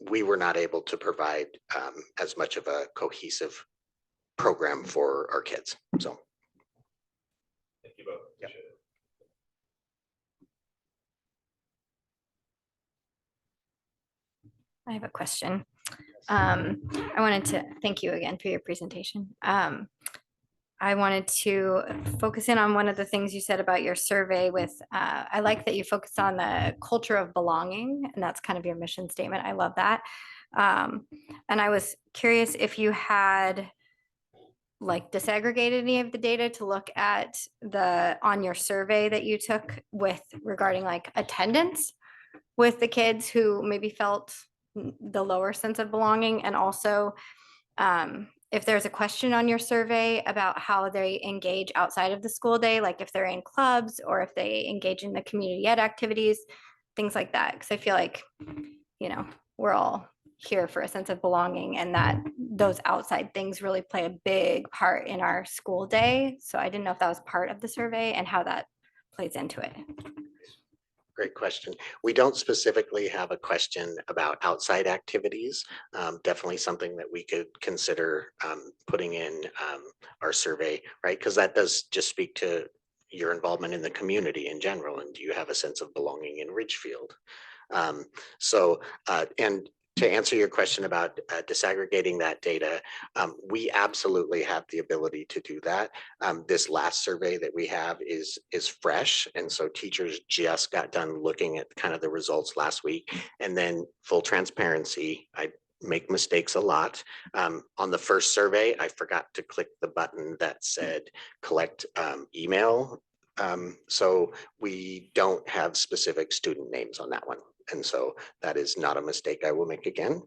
we were not able to provide as much of a cohesive program for our kids. So. Thank you both. Yeah. Appreciate it. I have a question. I wanted to thank you again for your presentation. I wanted to focus in on one of the things you said about your survey with, I like that you focus on the culture of belonging, and that's kind of your mission statement. I love that. And I was curious if you had like disaggregated any of the data to look at on your survey that you took with regarding like attendance with the kids who maybe felt the lower sense of belonging, and also if there's a question on your survey about how they engage outside of the school day, like if they're in clubs or if they engage in the community ed activities, things like that. Because I feel like, we're all here for a sense of belonging, and that those outside things really play a big part in our school day. So I didn't know if that was part of the survey and how that plays into it. Great question. We don't specifically have a question about outside activities. Definitely something that we could consider putting in our survey, right? Because that does just speak to your involvement in the community in general. And do you have a sense of belonging in Ridgefield? And to answer your question about disaggregating that data, we absolutely have the ability to do that. This last survey that we have is fresh. And so teachers just got done looking at kind of the results last week. And then full transparency, I make mistakes a lot. On the first survey, I forgot to click the button that said collect email. So we don't have specific student names on that one. And so that is not a mistake I will make again,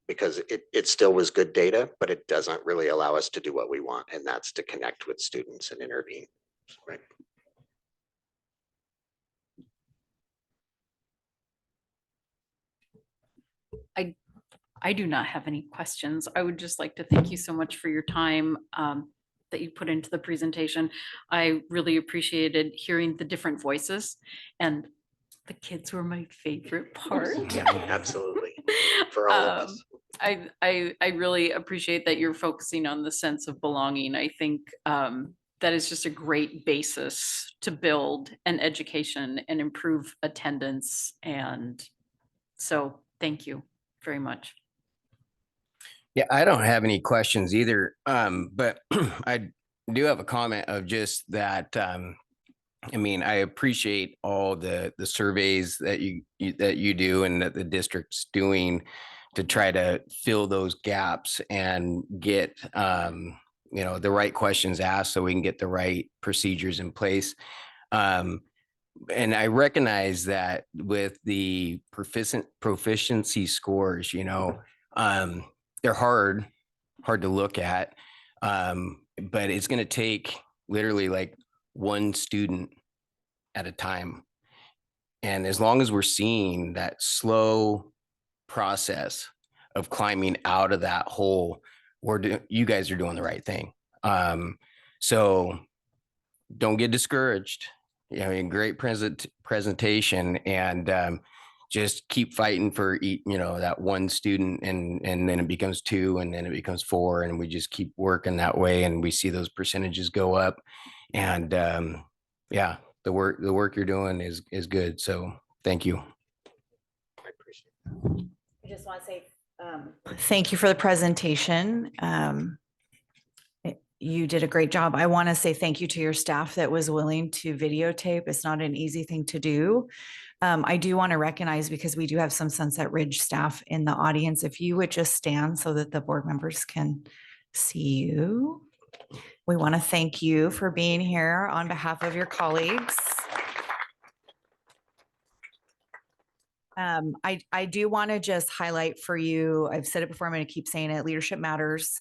because it still was good data, but it doesn't really allow us to do what we want, and that's to connect with students and intervene. Right. I do not have any questions. I would just like to thank you so much for your time that you put into the presentation. I really appreciated hearing the different voices, and the kids were my favorite part. Yeah, absolutely. For all of us. I really appreciate that you're focusing on the sense of belonging. I think that is just a great basis to build an education and improve attendance. And so thank you very much. Yeah, I don't have any questions either, but I do have a comment of just that. I appreciate all the surveys that you do and that the district's doing to try to fill those gaps and get the right questions asked so we can get the right procedures in place. And I recognize that with the proficiency scores, they're hard to look at, but it's going to take literally like one student at a time. And as long as we're seeing that slow process of climbing out of that hole, you guys are doing the right thing. So don't get discouraged. Great presentation, and just keep fighting for that one student, and then it becomes 2, and then it becomes 4, and we just keep working that way, and we see those percentages go up. And the work you're doing is good. So thank you. I appreciate it. I just want to say thank you for the presentation. You did a great job. I want to say thank you to your staff that was willing to videotape. It's not an easy thing to do. I do want to recognize, because we do have some Sunset Ridge staff in the audience, if you would just stand so that the board members can see you. We want to thank you for being here on behalf of your colleagues. I do want to just highlight for you, I've said it before, I'm going to keep saying it, leadership matters.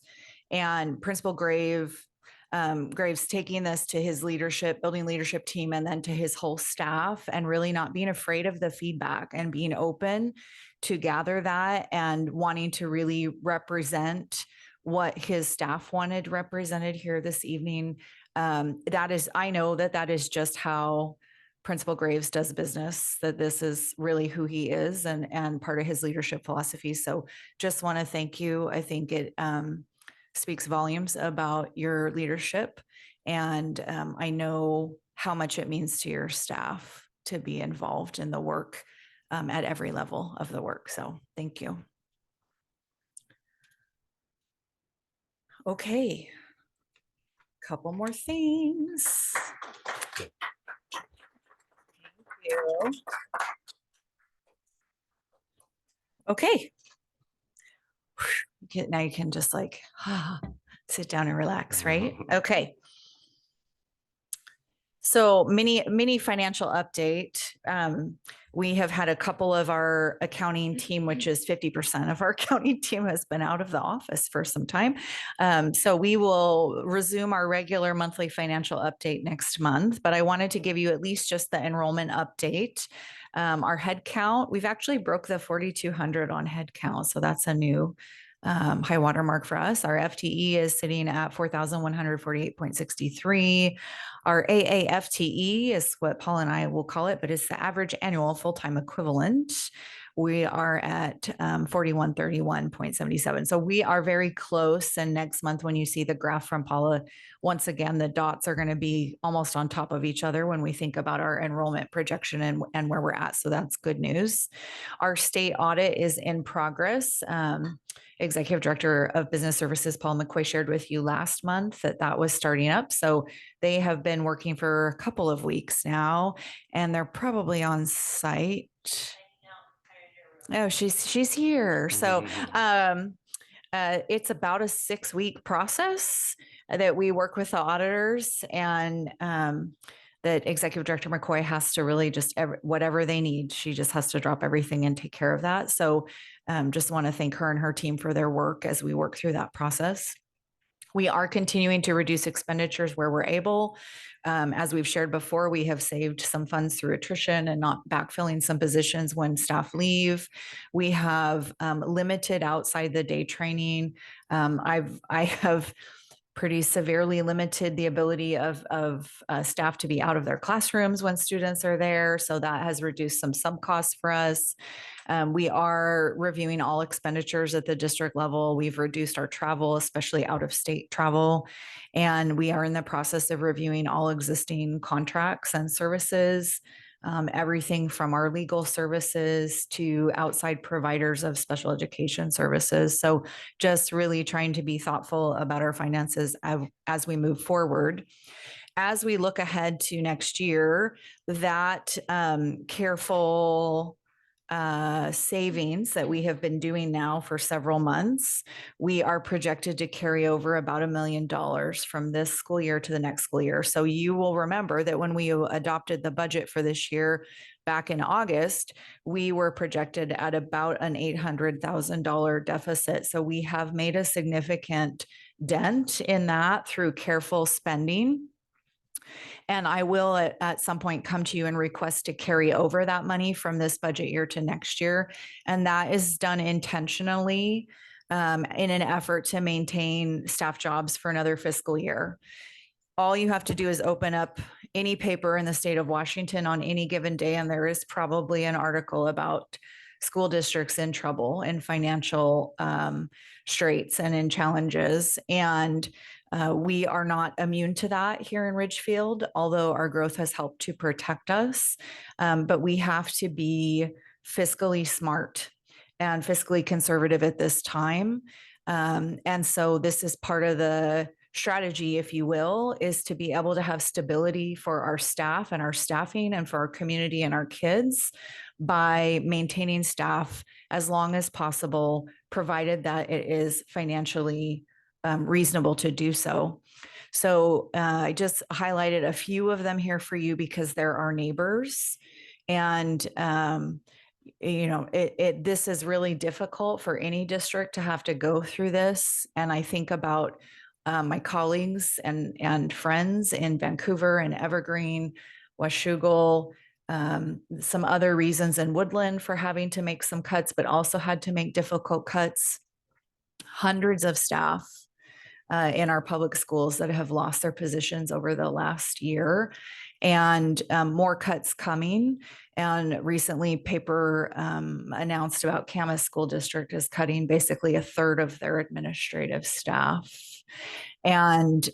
And Principal Graves taking this to his building leadership team, and then to his whole staff, and really not being afraid of the feedback and being open to gather that and wanting to really represent what his staff wanted represented here this evening. I know that is just how Principal Graves does business, that this is really who he is and part of his leadership philosophy. So just want to thank you. I think it speaks volumes about your leadership. And I know how much it means to your staff to be involved in the work at every level of the work. So thank you. Okay. Couple more things. Thank you. Okay. Now you can just like sit down and relax, right? Okay. So mini financial update. We have had a couple of our accounting team, which is 50% of our accounting team, has been out of the office for some time. So we will resume our regular monthly financial update next month, but I wanted to give you at least just the enrollment update. Our head count, we've actually broke the 4,200 on head count. So that's a new high water mark for us. Our FTE is sitting at 4,148.63. Our AAFTE is what Paul and I will call it, but it's the average annual full-time equivalent. We are at 4131.77. So we are very close. And next month, when you see the graph from Paula, once again, the dots are going to be almost on top of each other when we think about our enrollment projection and where we're at. So that's good news. Our state audit is in progress. Executive Director of Business Services, Paul McCoy, shared with you last month that was starting up. So they have been working for a couple of weeks now, and they're probably on site. Oh, she's here. So it's about a 6-week process that we work with the auditors, and that Executive Director McCoy has to really just whatever they need, she just has to drop everything and take care of that. So just want to thank her and her team for their work as we work through that process. We are continuing to reduce expenditures where we're able. As we've shared before, we have saved some funds through attrition and not backfilling some positions when staff leave. We have limited outside the day training. I have pretty severely limited the ability of staff to be out of their classrooms when students are there. So that has reduced some sub costs for us. We are reviewing all expenditures at the district level. We've reduced our travel, especially out of state travel. And we are in the process of reviewing all existing contracts and services. Everything from our legal services to outside providers of special education services. So just really trying to be thoughtful about our finances as we move forward. As we look ahead to next year, that careful savings that we have been doing now for several months, we are projected to carry over about $1 million from this school year to the next school year. So you will remember that when we adopted the budget for this year back in August, we were projected at about an $800,000 deficit. So we have made a significant dent in that through careful spending. And I will at some point come to you and request to carry over that money from this budget year to next year. And that is done intentionally in an effort to maintain staff jobs for another fiscal year. All you have to do is open up any paper in the state of Washington on any given day, and there is probably an article about school districts in trouble, in financial straits and in challenges. And we are not immune to that here in Ridgefield, although our growth has helped to protect us. But we have to be fiscally smart and fiscally conservative at this time. And so this is part of the strategy, if you will, is to be able to have stability for our staff and our staffing and for our community and our kids by maintaining staff as long as possible, provided that it is financially reasonable to do so. So I just highlighted a few of them here for you because they're our neighbors. And this is really difficult for any district to have to go through this. And I think about my colleagues and friends in Vancouver and Evergreen, Washougal, some other reasons in Woodland for having to make some cuts, but also had to make difficult cuts. Hundreds of staff in our public schools that have lost their positions over the last year, and more cuts coming. And recently, paper announced about Camas School District is cutting basically a third of their administrative staff. And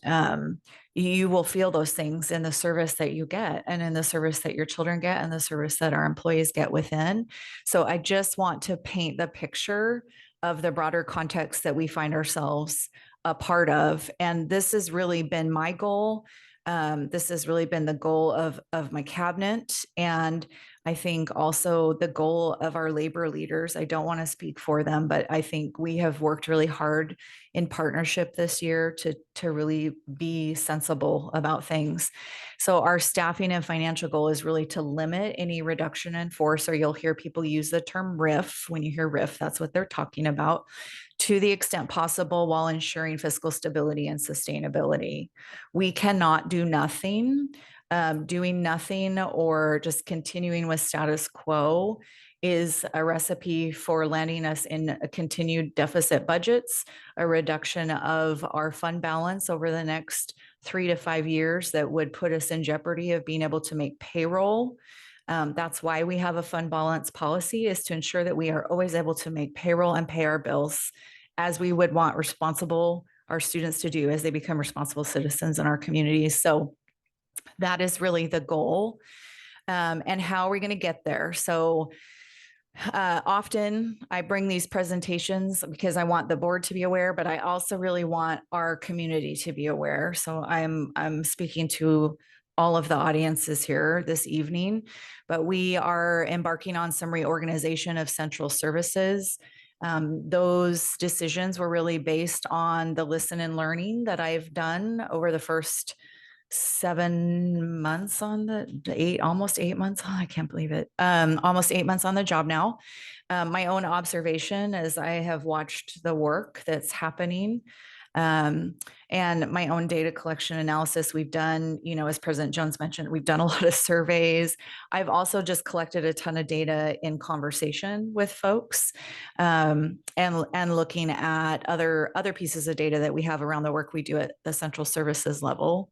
you will feel those things in the service that you get, and in the service that your children get, and the service that our employees get within. So I just want to paint the picture of the broader context that we find ourselves a part of. And this has really been my goal. This has really been the goal of my cabinet. And I think also the goal of our labor leaders. I don't want to speak for them, but I think we have worked really hard in partnership this year to really be sensible about things. So our staffing and financial goal is really to limit any reduction in force, or you'll hear people use the term RIF. When you hear RIF, that's what they're talking about, to the extent possible while ensuring fiscal stability and sustainability. We cannot do nothing. Doing nothing or just continuing with status quo is a recipe for landing us in a continued deficit budgets, a reduction of our fund balance over the next 3 to 5 years that would put us in jeopardy of being able to make payroll. That's why we have a fund balance policy, is to ensure that we are always able to make payroll and pay our bills as we would want our students to do as they become responsible citizens in our communities. So that is really the goal. And how are we going to get there? So often I bring these presentations because I want the board to be aware, but I also really want our community to be aware. So I'm speaking to all of the audiences here this evening, but we are embarking on some reorganization of central services. Those decisions were really based on the listen and learning that I've done over the first 7 months on almost 8 months. Oh, I can't believe it. Almost 8 months on the job now. My own observation as I have watched the work that's happening, and my own data collection analysis we've done, as President Jones mentioned, we've done a lot of surveys. I've also just collected a ton of data in conversation with folks, and looking at other pieces of data that we have around the work we do at the central services level.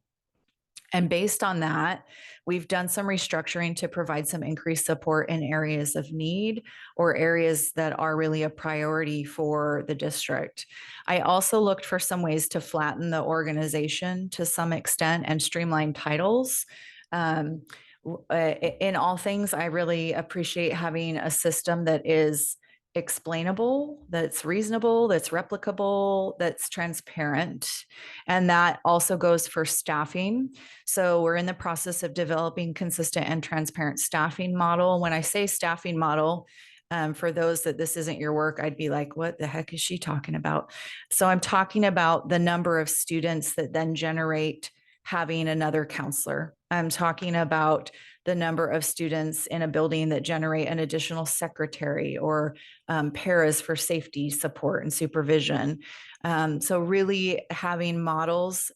And based on that, we've done some restructuring to provide some increased support in areas of need or areas that are really a priority for the district. I also looked for some ways to flatten the organization to some extent and streamline titles. In all things, I really appreciate having a system that is explainable, that's reasonable, that's replicable, that's transparent. And that also goes for staffing. So we're in the process of developing consistent and transparent staffing model. When I say staffing model, for those that this isn't your work, I'd be like, what the heck is she talking about? So I'm talking about the number of students that then generate having another counselor. I'm talking about the number of students in a building that generate an additional secretary or paras for safety support and supervision. So really having models,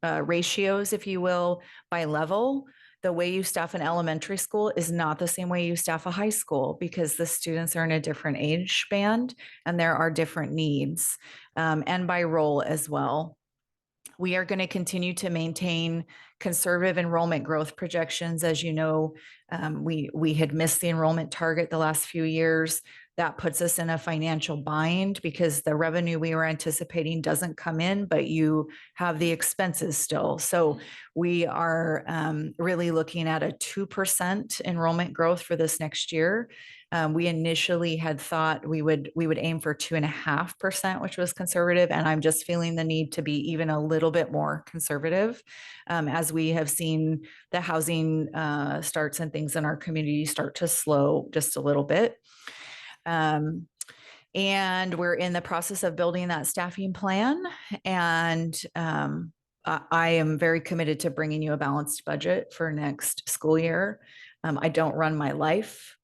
ratios, if you will, by level. The way you staff an elementary school is not the same way you staff a high school, because the students are in a different age band and there are different needs, and by role as well. We are going to continue to maintain conservative enrollment growth projections. As you know, we had missed the enrollment target the last few years. That puts us in a financial bind because the revenue we were anticipating doesn't come in, but you have the expenses still. So we are really looking at a 2% enrollment growth for this next year. We initially had thought we would aim for 2.5%, which was conservative. And I'm just feeling the need to be even a little bit more conservative, as we have seen the housing starts and things in our community start to slow just a little bit. And we're in the process of building that staffing plan. And I am very committed to bringing you a balanced budget for next school year. I don't run my life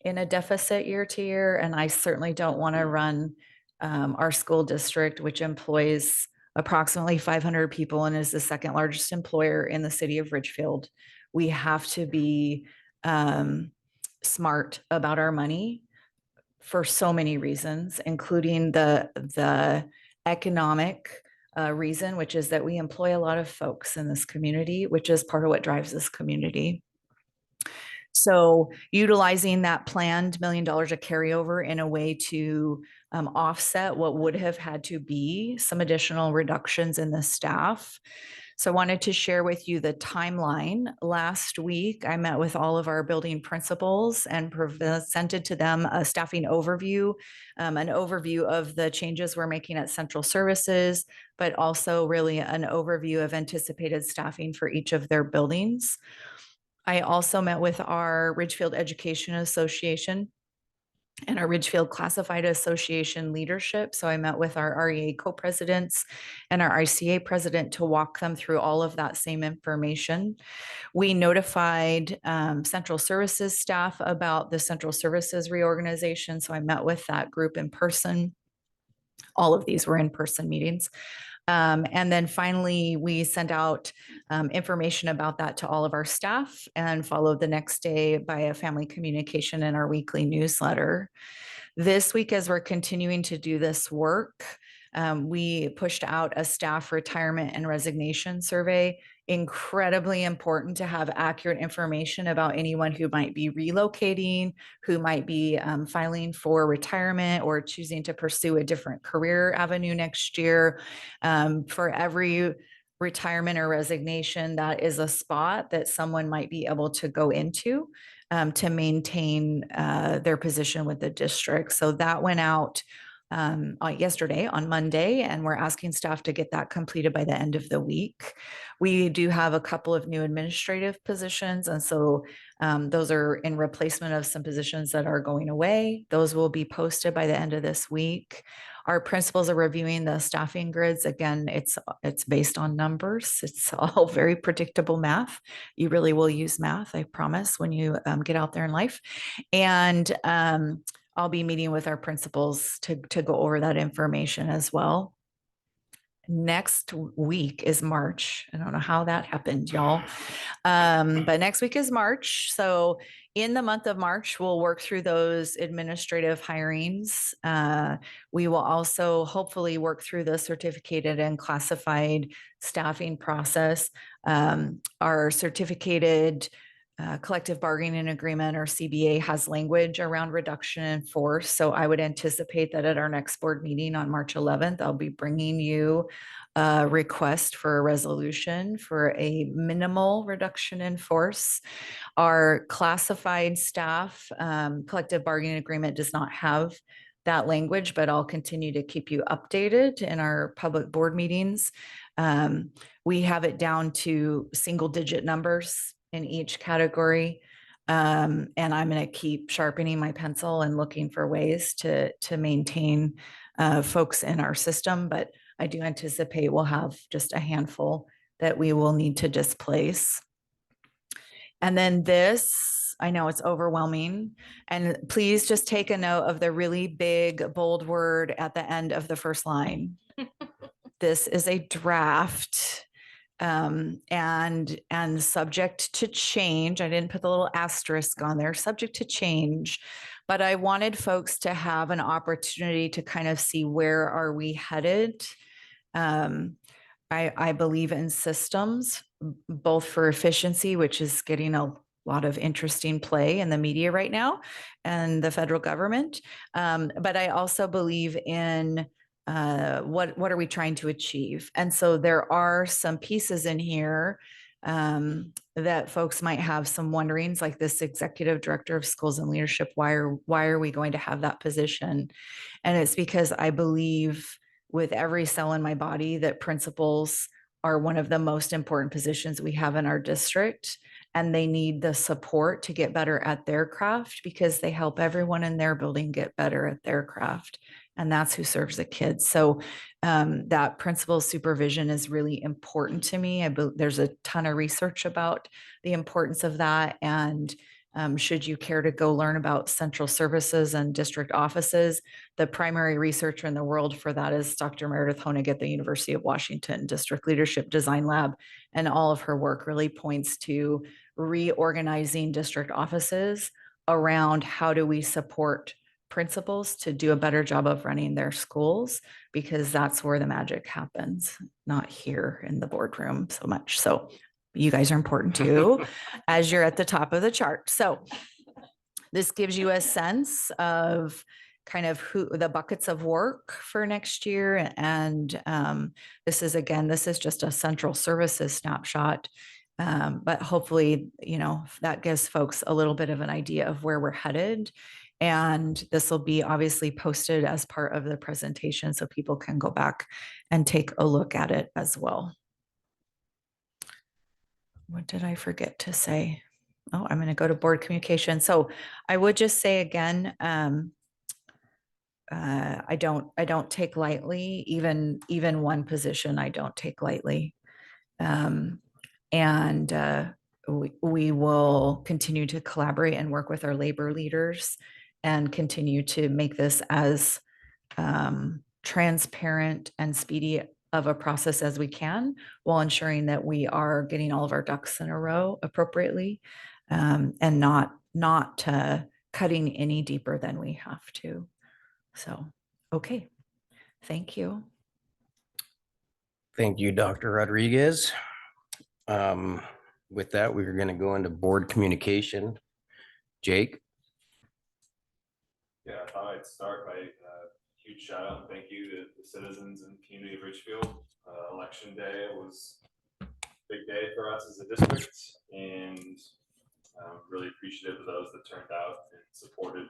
in a deficit year to year, and I certainly don't want to run our school district, which employs approximately 500 people and is the second largest employer in the city of Ridgefield. We have to be smart about our money for so many reasons, including the economic reason, which is that we employ a lot of folks in this community, which is part of what drives this community. So utilizing that planned $1 million of carryover in a way to offset what would have had to be some additional reductions in the staff. So I wanted to share with you the timeline. Last week, I met with all of our building principals and presented to them a staffing overview, an overview of the changes we're making at central services, but also really an overview of anticipated staffing for each of their buildings. I also met with our Ridgefield Education Association and our Ridgefield Classified Association leadership. So I met with our REA co-presidents and our ICA president to walk them through all of that same information. We notified central services staff about the central services reorganization. So I met with that group in person. All of these were in-person meetings. And then finally, we sent out information about that to all of our staff and followed the next day by a family communication in our weekly newsletter. This week, as we're continuing to do this work, we pushed out a staff retirement and resignation survey. Incredibly important to have accurate information about anyone who might be relocating, who might be filing for retirement or choosing to pursue a different career avenue next year. For every retirement or resignation, that is a spot that someone might be able to go into to maintain their position with the district. So that went out yesterday on Monday, and we're asking staff to get that completed by the end of the week. We do have a couple of new administrative positions, and so those are in replacement of some positions that are going away. Those will be posted by the end of this week. Our principals are reviewing the staffing grids. Again, it's based on numbers. It's all very predictable math. You really will use math, I promise, when you get out there in life. And I'll be meeting with our principals to go over that information as well. Next week is March. I don't know how that happened, y'all. But next week is March. So in the month of March, we'll work through those administrative hirings. We will also hopefully work through the certificated and classified staffing process. Our certificated collective bargaining agreement, or CBA, has language around reduction in force. So I would anticipate that at our next board meeting on March 11th, I'll be bringing you a request for a resolution for a minimal reduction in force. Our classified staff collective bargaining agreement does not have that language, but I'll continue to keep you updated in our public board meetings. We have it down to single-digit numbers in each category. And I'm going to keep sharpening my pencil and looking for ways to maintain folks in our system. But I do anticipate we'll have just a handful that we will need to displace. And then this, I know it's overwhelming. And please just take a note of the really big bold word at the end of the first line. This is a draft. And subject to change. I didn't put the little asterisk on there, subject to change, but I wanted folks to have an opportunity to kind of see where are we headed. I believe in systems, both for efficiency, which is getting a lot of interesting play in the media right now and the federal government. But I also believe in what are we trying to achieve? And so there are some pieces in here that folks might have some wonderings, like this executive director of schools and leadership. Why are we going to have that position? And it's because I believe with every cell in my body that principals are one of the most important positions we have in our district, and they need the support to get better at their craft because they help everyone in their building get better at their craft. And that's who serves the kids. So that principal supervision is really important to me. There's a ton of research about the importance of that. And Should you care to go learn about central services and district offices, the primary researcher in the world for that is Dr. Meredith Honig at the University of Washington District Leadership Design Lab. And all of her work really points to reorganizing district offices around how do we support principals to do a better job of running their schools, because that's where the magic happens, not here in the boardroom so much. So you guys are important too, as you're at the top of the chart. So this gives you a sense of kind of who the buckets of work for next year. And this is just a central services snapshot. But hopefully, that gives folks a little bit of an idea of where we're headed. And this will be obviously posted as part of the presentation so people can go back and take a look at it as well. What did I forget to say? Oh, I'm going to go to board communication. So I would just say again, I don't take lightly, even one position I don't take lightly. We will continue to collaborate and work with our labor leaders and continue to make this as transparent and speedy of a process as we can, while ensuring that we are getting all of our ducks in a row appropriately, and not cutting any deeper than we have to. So, okay, thank you. Thank you, Dr. Rodriguez. With that, we're going to go into board communication. Jake? Yeah, I thought I'd start by huge shout out and thank you to the citizens and community of Ridgefield. Election day was a big day for us as a district, and really appreciative of those that turned out and supported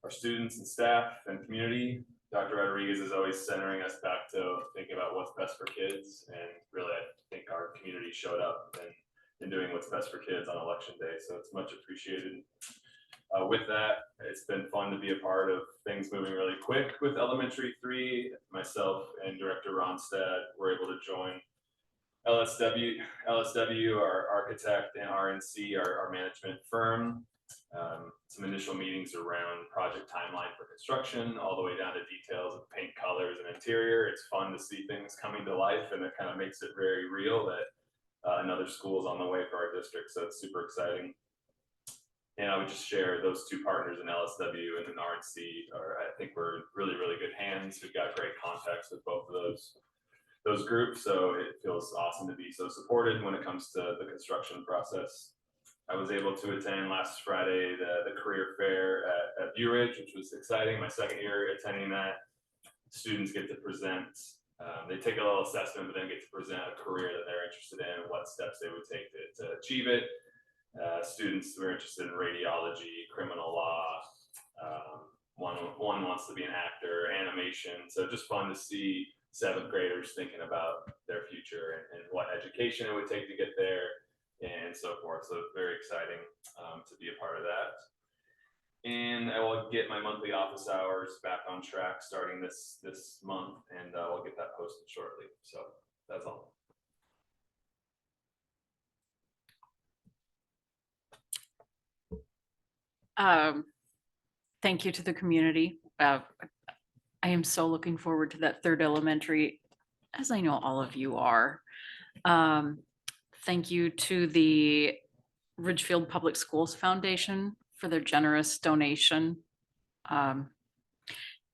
our students and staff and community. Dr. Rodriguez is always centering us back to thinking about what's best for kids, and really I think our community showed up and doing what's best for kids on election day, so it's much appreciated. With that, it's been fun to be a part of things moving really quick with elementary 3. Myself and Director Ronstadt were able to join LSW, our architect, and RNC, our management firm. Some initial meetings around project timeline for construction, all the way down to details of paint colors and interior. It's fun to see things coming to life, and it kind of makes it very real that another school is on the way for our district. So it's super exciting. And I would just share those two partners in LSW and in RNC I think we're in really, really good hands. We've got great contacts with both of those groups. So it feels awesome to be so supported when it comes to the construction process. I was able to attend last Friday the career fair at View Ridge, which was exciting. My second year attending that. Students get to present. They take a little assessment, but then get to present a career that they're interested in and what steps they would take to achieve it. Students who are interested in radiology, criminal law. One wants to be an actor, animation. So just fun to see 7th graders thinking about their future and what education it would take to get there and so forth. So very exciting to be a part of that. And I will get my monthly office hours back on track starting this month, and we'll get that posted shortly. So that's all. Thank you to the community. I am so looking forward to that 3rd elementary, as I know all of you are. Thank you to the Ridgefield Public Schools Foundation for their generous donation. And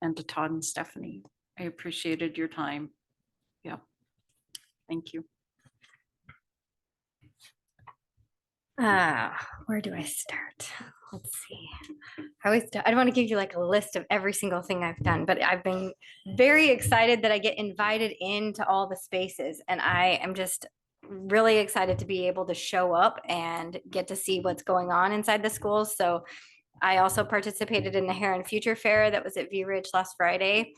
to Todd and Stephanie, I appreciated your time. Yeah, thank you. Where do I start? Let's see. I don't want to give you like a list of every single thing I've done, but I've been very excited that I get invited into all the spaces, and I am just really excited to be able to show up and get to see what's going on inside the schools. So I also participated in the Hair and Future Fair that was at View Ridge last Friday.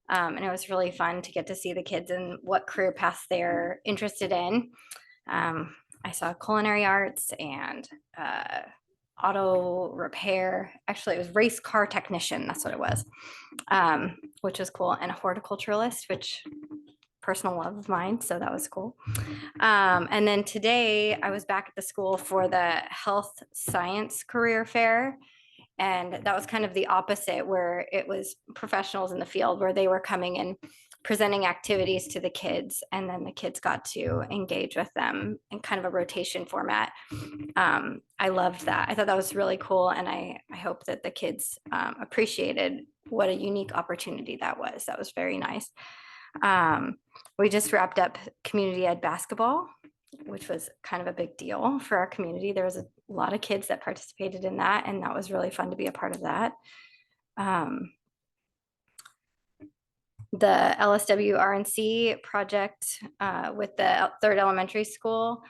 And it was really fun to get to see the kids and what career paths they're interested in. I saw culinary arts and auto repair. Actually, it was race car technician. That's what it was, which was cool. And a horticulturalist, which personal love of mine, so that was cool. And then today I was back at the school for the health science career fair. And that was kind of the opposite, where it was professionals in the field where they were coming and presenting activities to the kids, and then the kids got to engage with them in kind of a rotation format. I loved that. I thought that was really cool, and I hope that the kids appreciated what a unique opportunity that was. That was very nice. We just wrapped up community ed basketball, which was kind of a big deal for our community. There was a lot of kids that participated in that, and that was really fun to be a part of that. The LSW RNC project with the third elementary school,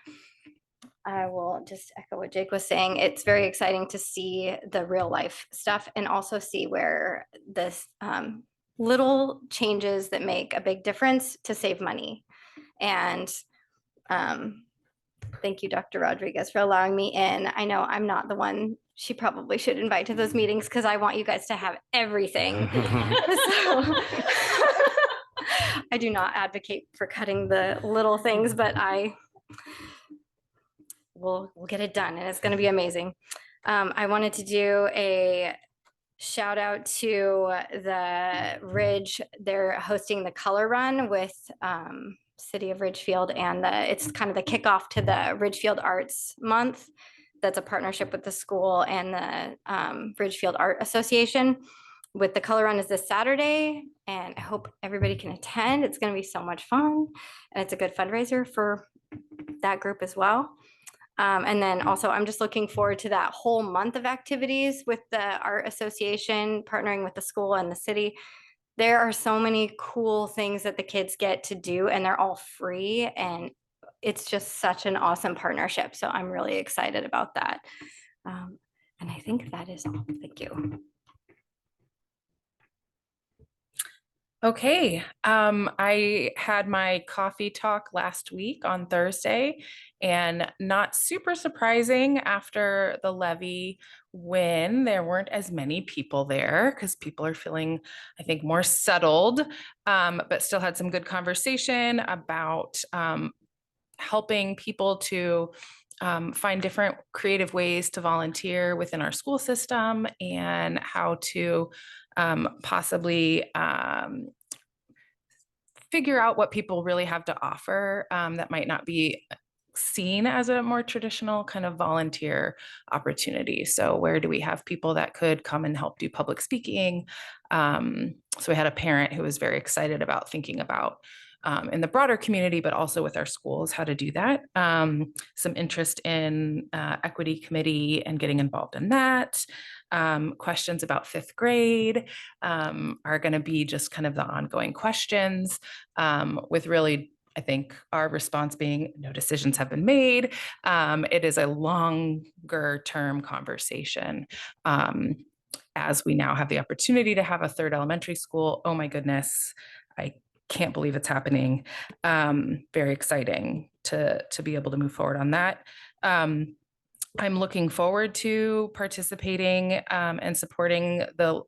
I will just echo what Jake was saying. It's very exciting to see the real life stuff and also see where this little changes that make a big difference to save money. And thank you, Dr. Rodriguez, for allowing me in. I know I'm not the one she probably should invite to those meetings because I want you guys to have everything. So, I do not advocate for cutting the little things, but we'll get it done, and it's going to be amazing. I wanted to do a shout out to the Ridge. They're hosting the color run with City of Ridgefield, and it's kind of the kickoff to the Ridgefield Arts Month. That's a partnership with the school and the Ridgefield Art Association. With the color run is this Saturday, and I hope everybody can attend. It's going to be so much fun, and it's a good fundraiser for that group as well. And then also, I'm just looking forward to that whole month of activities with the Art Association, partnering with the school and the city. There are so many cool things that the kids get to do, and they're all free, and it's just such an awesome partnership. So I'm really excited about that. And I think that is all. Thank you. Okay, I had my coffee talk last week on Thursday, and not super surprising after the levy win, there weren't as many people there because people are feeling, I think, more settled, but still had some good conversation about helping people to find different creative ways to volunteer within our school system and how to possibly figure out what people really have to offer that might not be seen as a more traditional kind of volunteer opportunity. So where do we have people that could come and help do public speaking? So we had a parent who was very excited about thinking about in the broader community, but also with our schools, how to do that. Some interest in equity committee and getting involved in that. Questions about fifth grade are going to be just kind of the ongoing questions with really, I think, our response being no decisions have been made. It is a longer term conversation. As we now have the opportunity to have a third elementary school. Oh my goodness, I can't believe it's happening. Very exciting to be able to move forward on that. I'm looking forward to participating and supporting the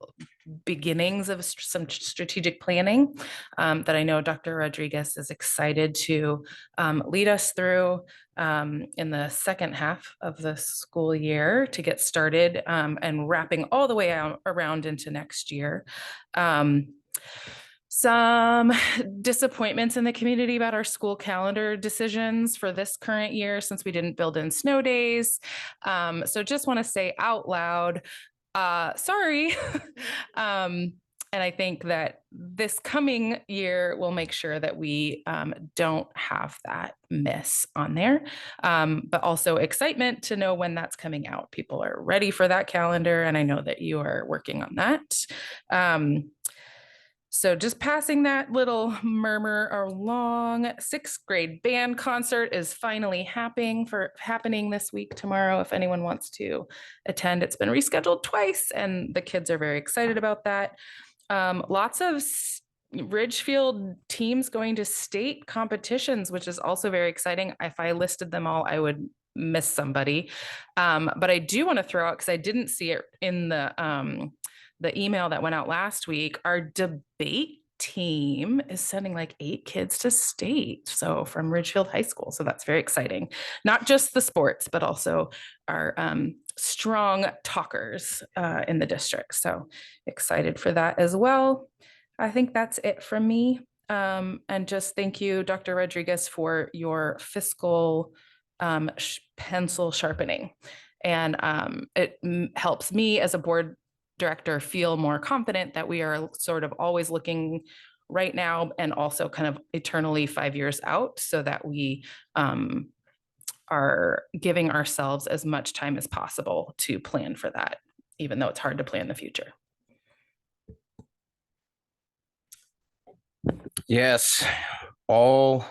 beginnings of some strategic planning that I know Dr. Rodriguez is excited to lead us through in the second half of the school year to get started and wrapping all the way out around into next year. Some disappointments in the community about our school calendar decisions for this current year since we didn't build in snow days. So just want to say out loud, sorry. And I think that this coming year will make sure that we don't have that miss on there, but also excitement to know when that's coming out. People are ready for that calendar, and I know that you are working on that. So just passing that little murmur along. Sixth grade band concert is finally happening this week tomorrow. If anyone wants to attend, it's been rescheduled twice, and the kids are very excited about that. Lots of Ridgefield teams going to state competitions, which is also very exciting. If I listed them all, I would miss somebody. But I do want to throw out, because I didn't see it in the email that went out last week, our debate team is sending like 8 kids to state. So from Ridgefield High School. So that's very exciting. Not just the sports, but also our strong talkers in the district. So excited for that as well. I think that's it from me. And just thank you, Dr. Rodriguez, for your fiscal pencil sharpening. And it helps me as a board director feel more confident that we are sort of always looking right now and also kind of eternally 5 years out, so that we are giving ourselves as much time as possible to plan for that, even though it's hard to plan the future. Yes, all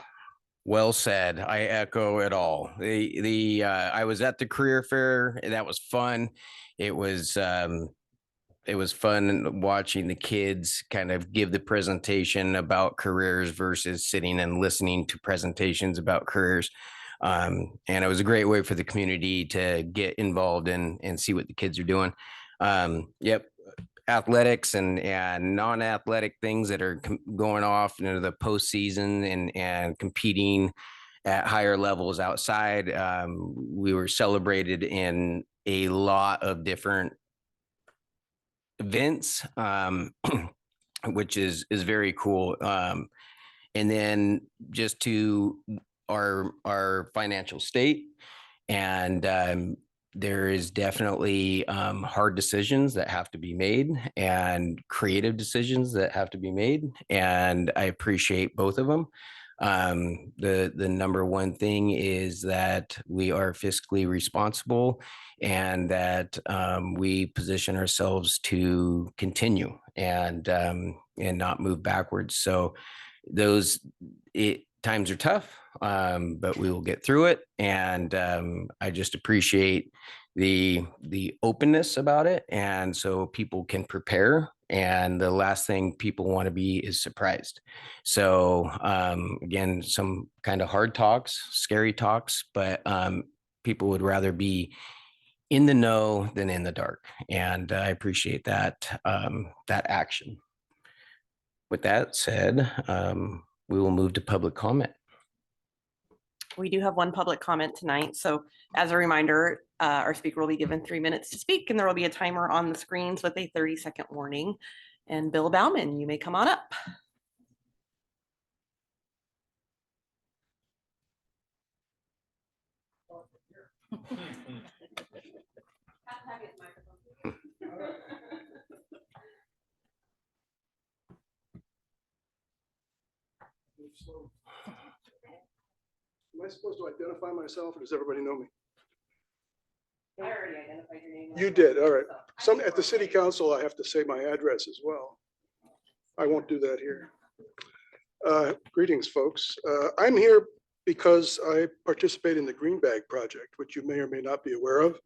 well said. I echo it all. I was at the career fair. That was fun. It was fun watching the kids kind of give the presentation about careers versus sitting and listening to presentations about careers. And it was a great way for the community to get involved and see what the kids are doing. Yep. Athletics and non-athletic things that are going off into the postseason and competing at higher levels outside. We were celebrated in a lot of different events, which is very cool. And then just to our financial state, and there is definitely hard decisions that have to be made and creative decisions that have to be made. And I appreciate both of them. The number one thing is that we are fiscally responsible and that we position ourselves to continue and not move backwards. So times are tough, but we will get through it. And I just appreciate the openness about it. And so people can prepare. And the last thing people want to be is surprised. So again, some kind of hard talks, scary talks, but people would rather be in the know than in the dark. And I appreciate that action. With that said, we will move to public comment. We do have one public comment tonight. So as a reminder, our speaker will be given 3 minutes to speak, and there will be a timer on the screens with a 30-second warning. And Bill Bauman, you may come on up. Am I supposed to identify myself, or does everybody know me? I already identified your name. You did, all right. Some at the city council, I have to say my address as well. I won't do that here. Greetings, folks. I'm here because I participate in the Green Bag Project, which you may or may not be aware of.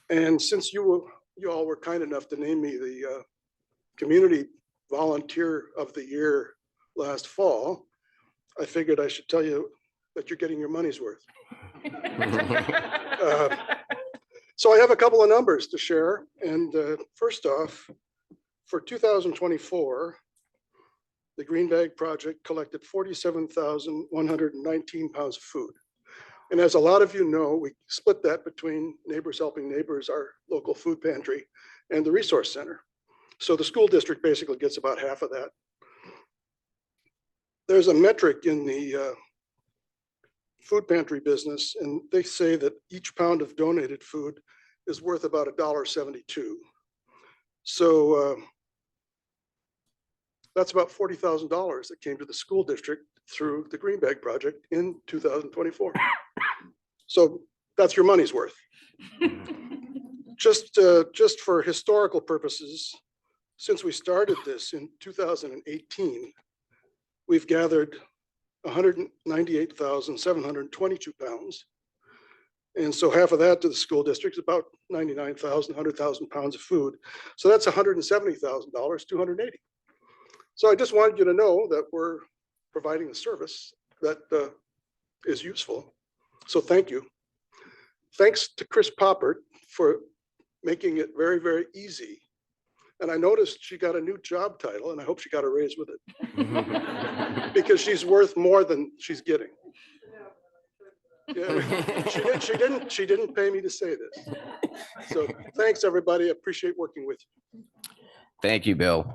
And since you all were kind enough to name me the Community Volunteer of the Year last fall, I figured I should tell you that you're getting your money's worth. So I have a couple of numbers to share. And first off, for 2024, the Green Bag Project collected 47,119 pounds of food. And as a lot of you know, we split that between Neighbors Helping Neighbors, our local food pantry, and the Resource Center. So the school district basically gets about half of that. There's a metric in the food pantry business, and they say that each pound of donated food is worth about $1.72. So that's about $40,000 that came to the school district through the Green Bag Project in 2024. So that's your money's worth. Just for historical purposes, since we started this in 2018, we've gathered 198,722 pounds. And so half of that to the school district is about 99,000, 100,000 pounds of food. So that's $170,000, 280. So I just wanted you to know that we're providing a service that is useful. So thank you. Thanks to Chris Poppert for making it very, very easy And I noticed she got a new job title and I hope she got a raise with it. Because she's worth more than she's getting. Yeah, she didn't pay me to say this. So thanks, everybody. I appreciate working with you. Thank you, Bill.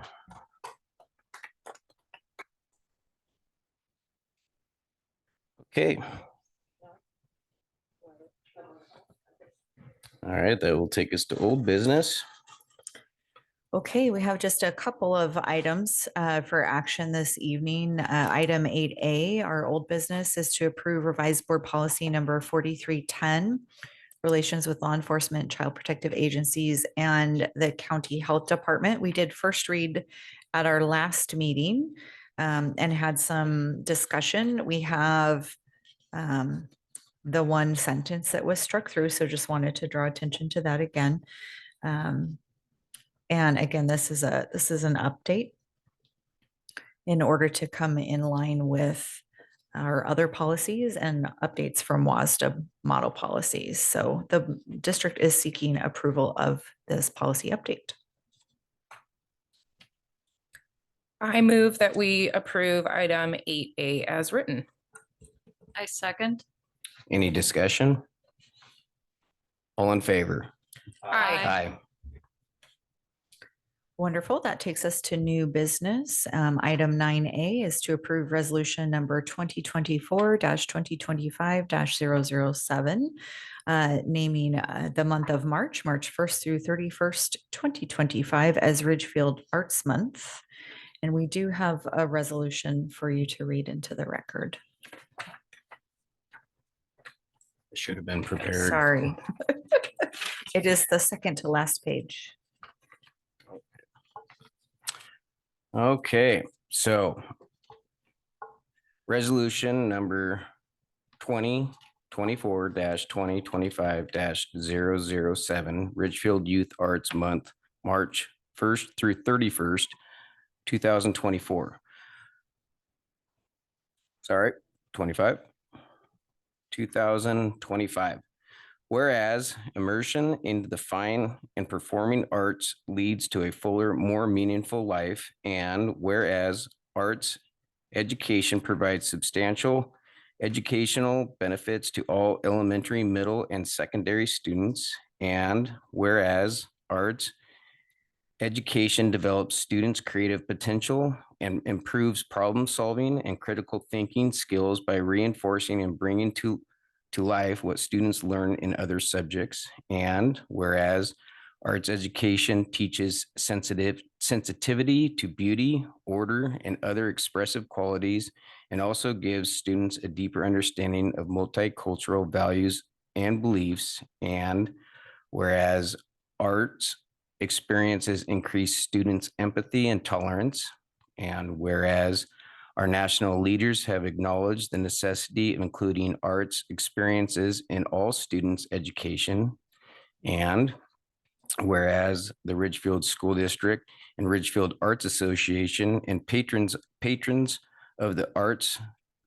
Okay. All right, that will take us to old business. Okay, we have just a couple of items for action this evening. Item 8A, our old business, is to approve revised board policy number 4310, relations with law enforcement, child protective agencies, and the county health department. We did first read at our last meeting and had some discussion. We have the one sentence that was struck through, so just wanted to draw attention to that again. And again, this is an update in order to come in line with our other policies and updates from WASDA model policies. So the district is seeking approval of this policy update. I move that we approve item 8A as written. I second. Any discussion? All in favor? Aye. Wonderful. That takes us to new business. Item 9A is to approve resolution number 2024-2025-007, naming the month of March 1st through 31st, 2025 as Ridgefield Arts Month. And we do have a resolution for you to read into the record. Should have been prepared. Sorry. It is the second to last page. Okay, so resolution number 2024-2025-007, Ridgefield Youth Arts Month, March 1st through 31st, 2024. Sorry, 2025. Whereas immersion into the fine and performing arts leads to a fuller, more meaningful life, and whereas arts education provides substantial educational benefits to all elementary, middle, and secondary students, and whereas arts education develops students' creative potential and improves problem solving and critical thinking skills by reinforcing and bringing to life what students learn in other subjects. And whereas arts education teaches sensitivity to beauty, order, and other expressive qualities, and also gives students a deeper understanding of multicultural values and beliefs. And whereas arts experiences increase students' empathy and tolerance. And whereas our national leaders have acknowledged the necessity of including arts experiences in all students' education. And whereas the Ridgefield School District and Ridgefield Arts Association and patrons of the arts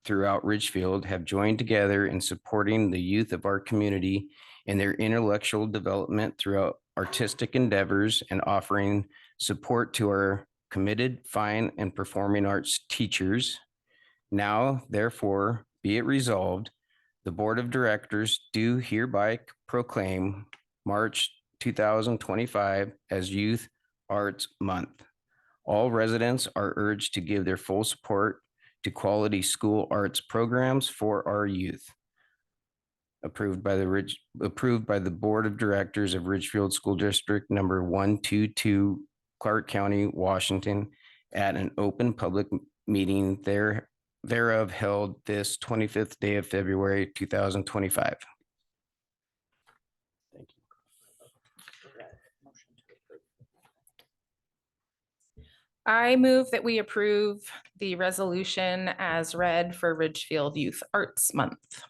throughout Ridgefield have joined together in supporting the youth of our community in their intellectual development throughout artistic endeavors and offering support to our committed fine and performing arts teachers. Now, therefore, be it resolved, the Board of Directors do hereby proclaim March 2025 as Youth Arts Month. All residents are urged to give their full support to quality school arts programs for our youth. Approved by the Board of Directors of Ridgefield School District number 122, Clark County, Washington, at an open public meeting thereof held this 25th day of February, 2025. Thank you. I move that we approve the resolution as read for Ridgefield Youth Arts Month.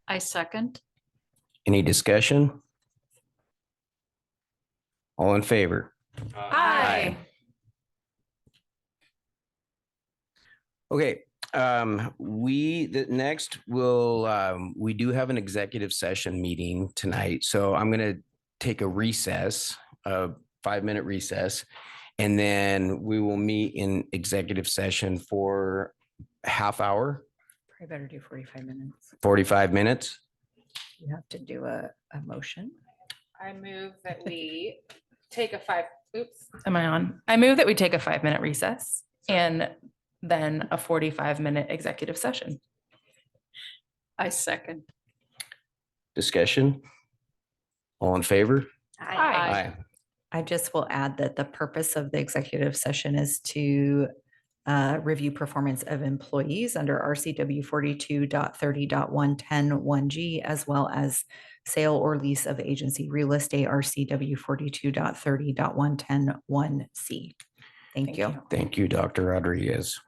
I second. Any discussion? All in favor? Aye. Okay, we do have an executive session meeting tonight, so I'm going to take a recess 5-minute recess. And then we will meet in executive session for half hour, Probably better do 45 minutes. 45 minutes. You have to do a motion. I move that we am I on? I move that we take a 5-minute recess and then a 45-minute executive session. I second. Discussion. All in favor? Aye. I just will add that the purpose of the executive session is to review performance of employees under RCW 42.30.110.1G, as well as sale or lease of agency real estate, RCW 42.30.110.1C. Thank you. Thank you, Dr. Rodriguez.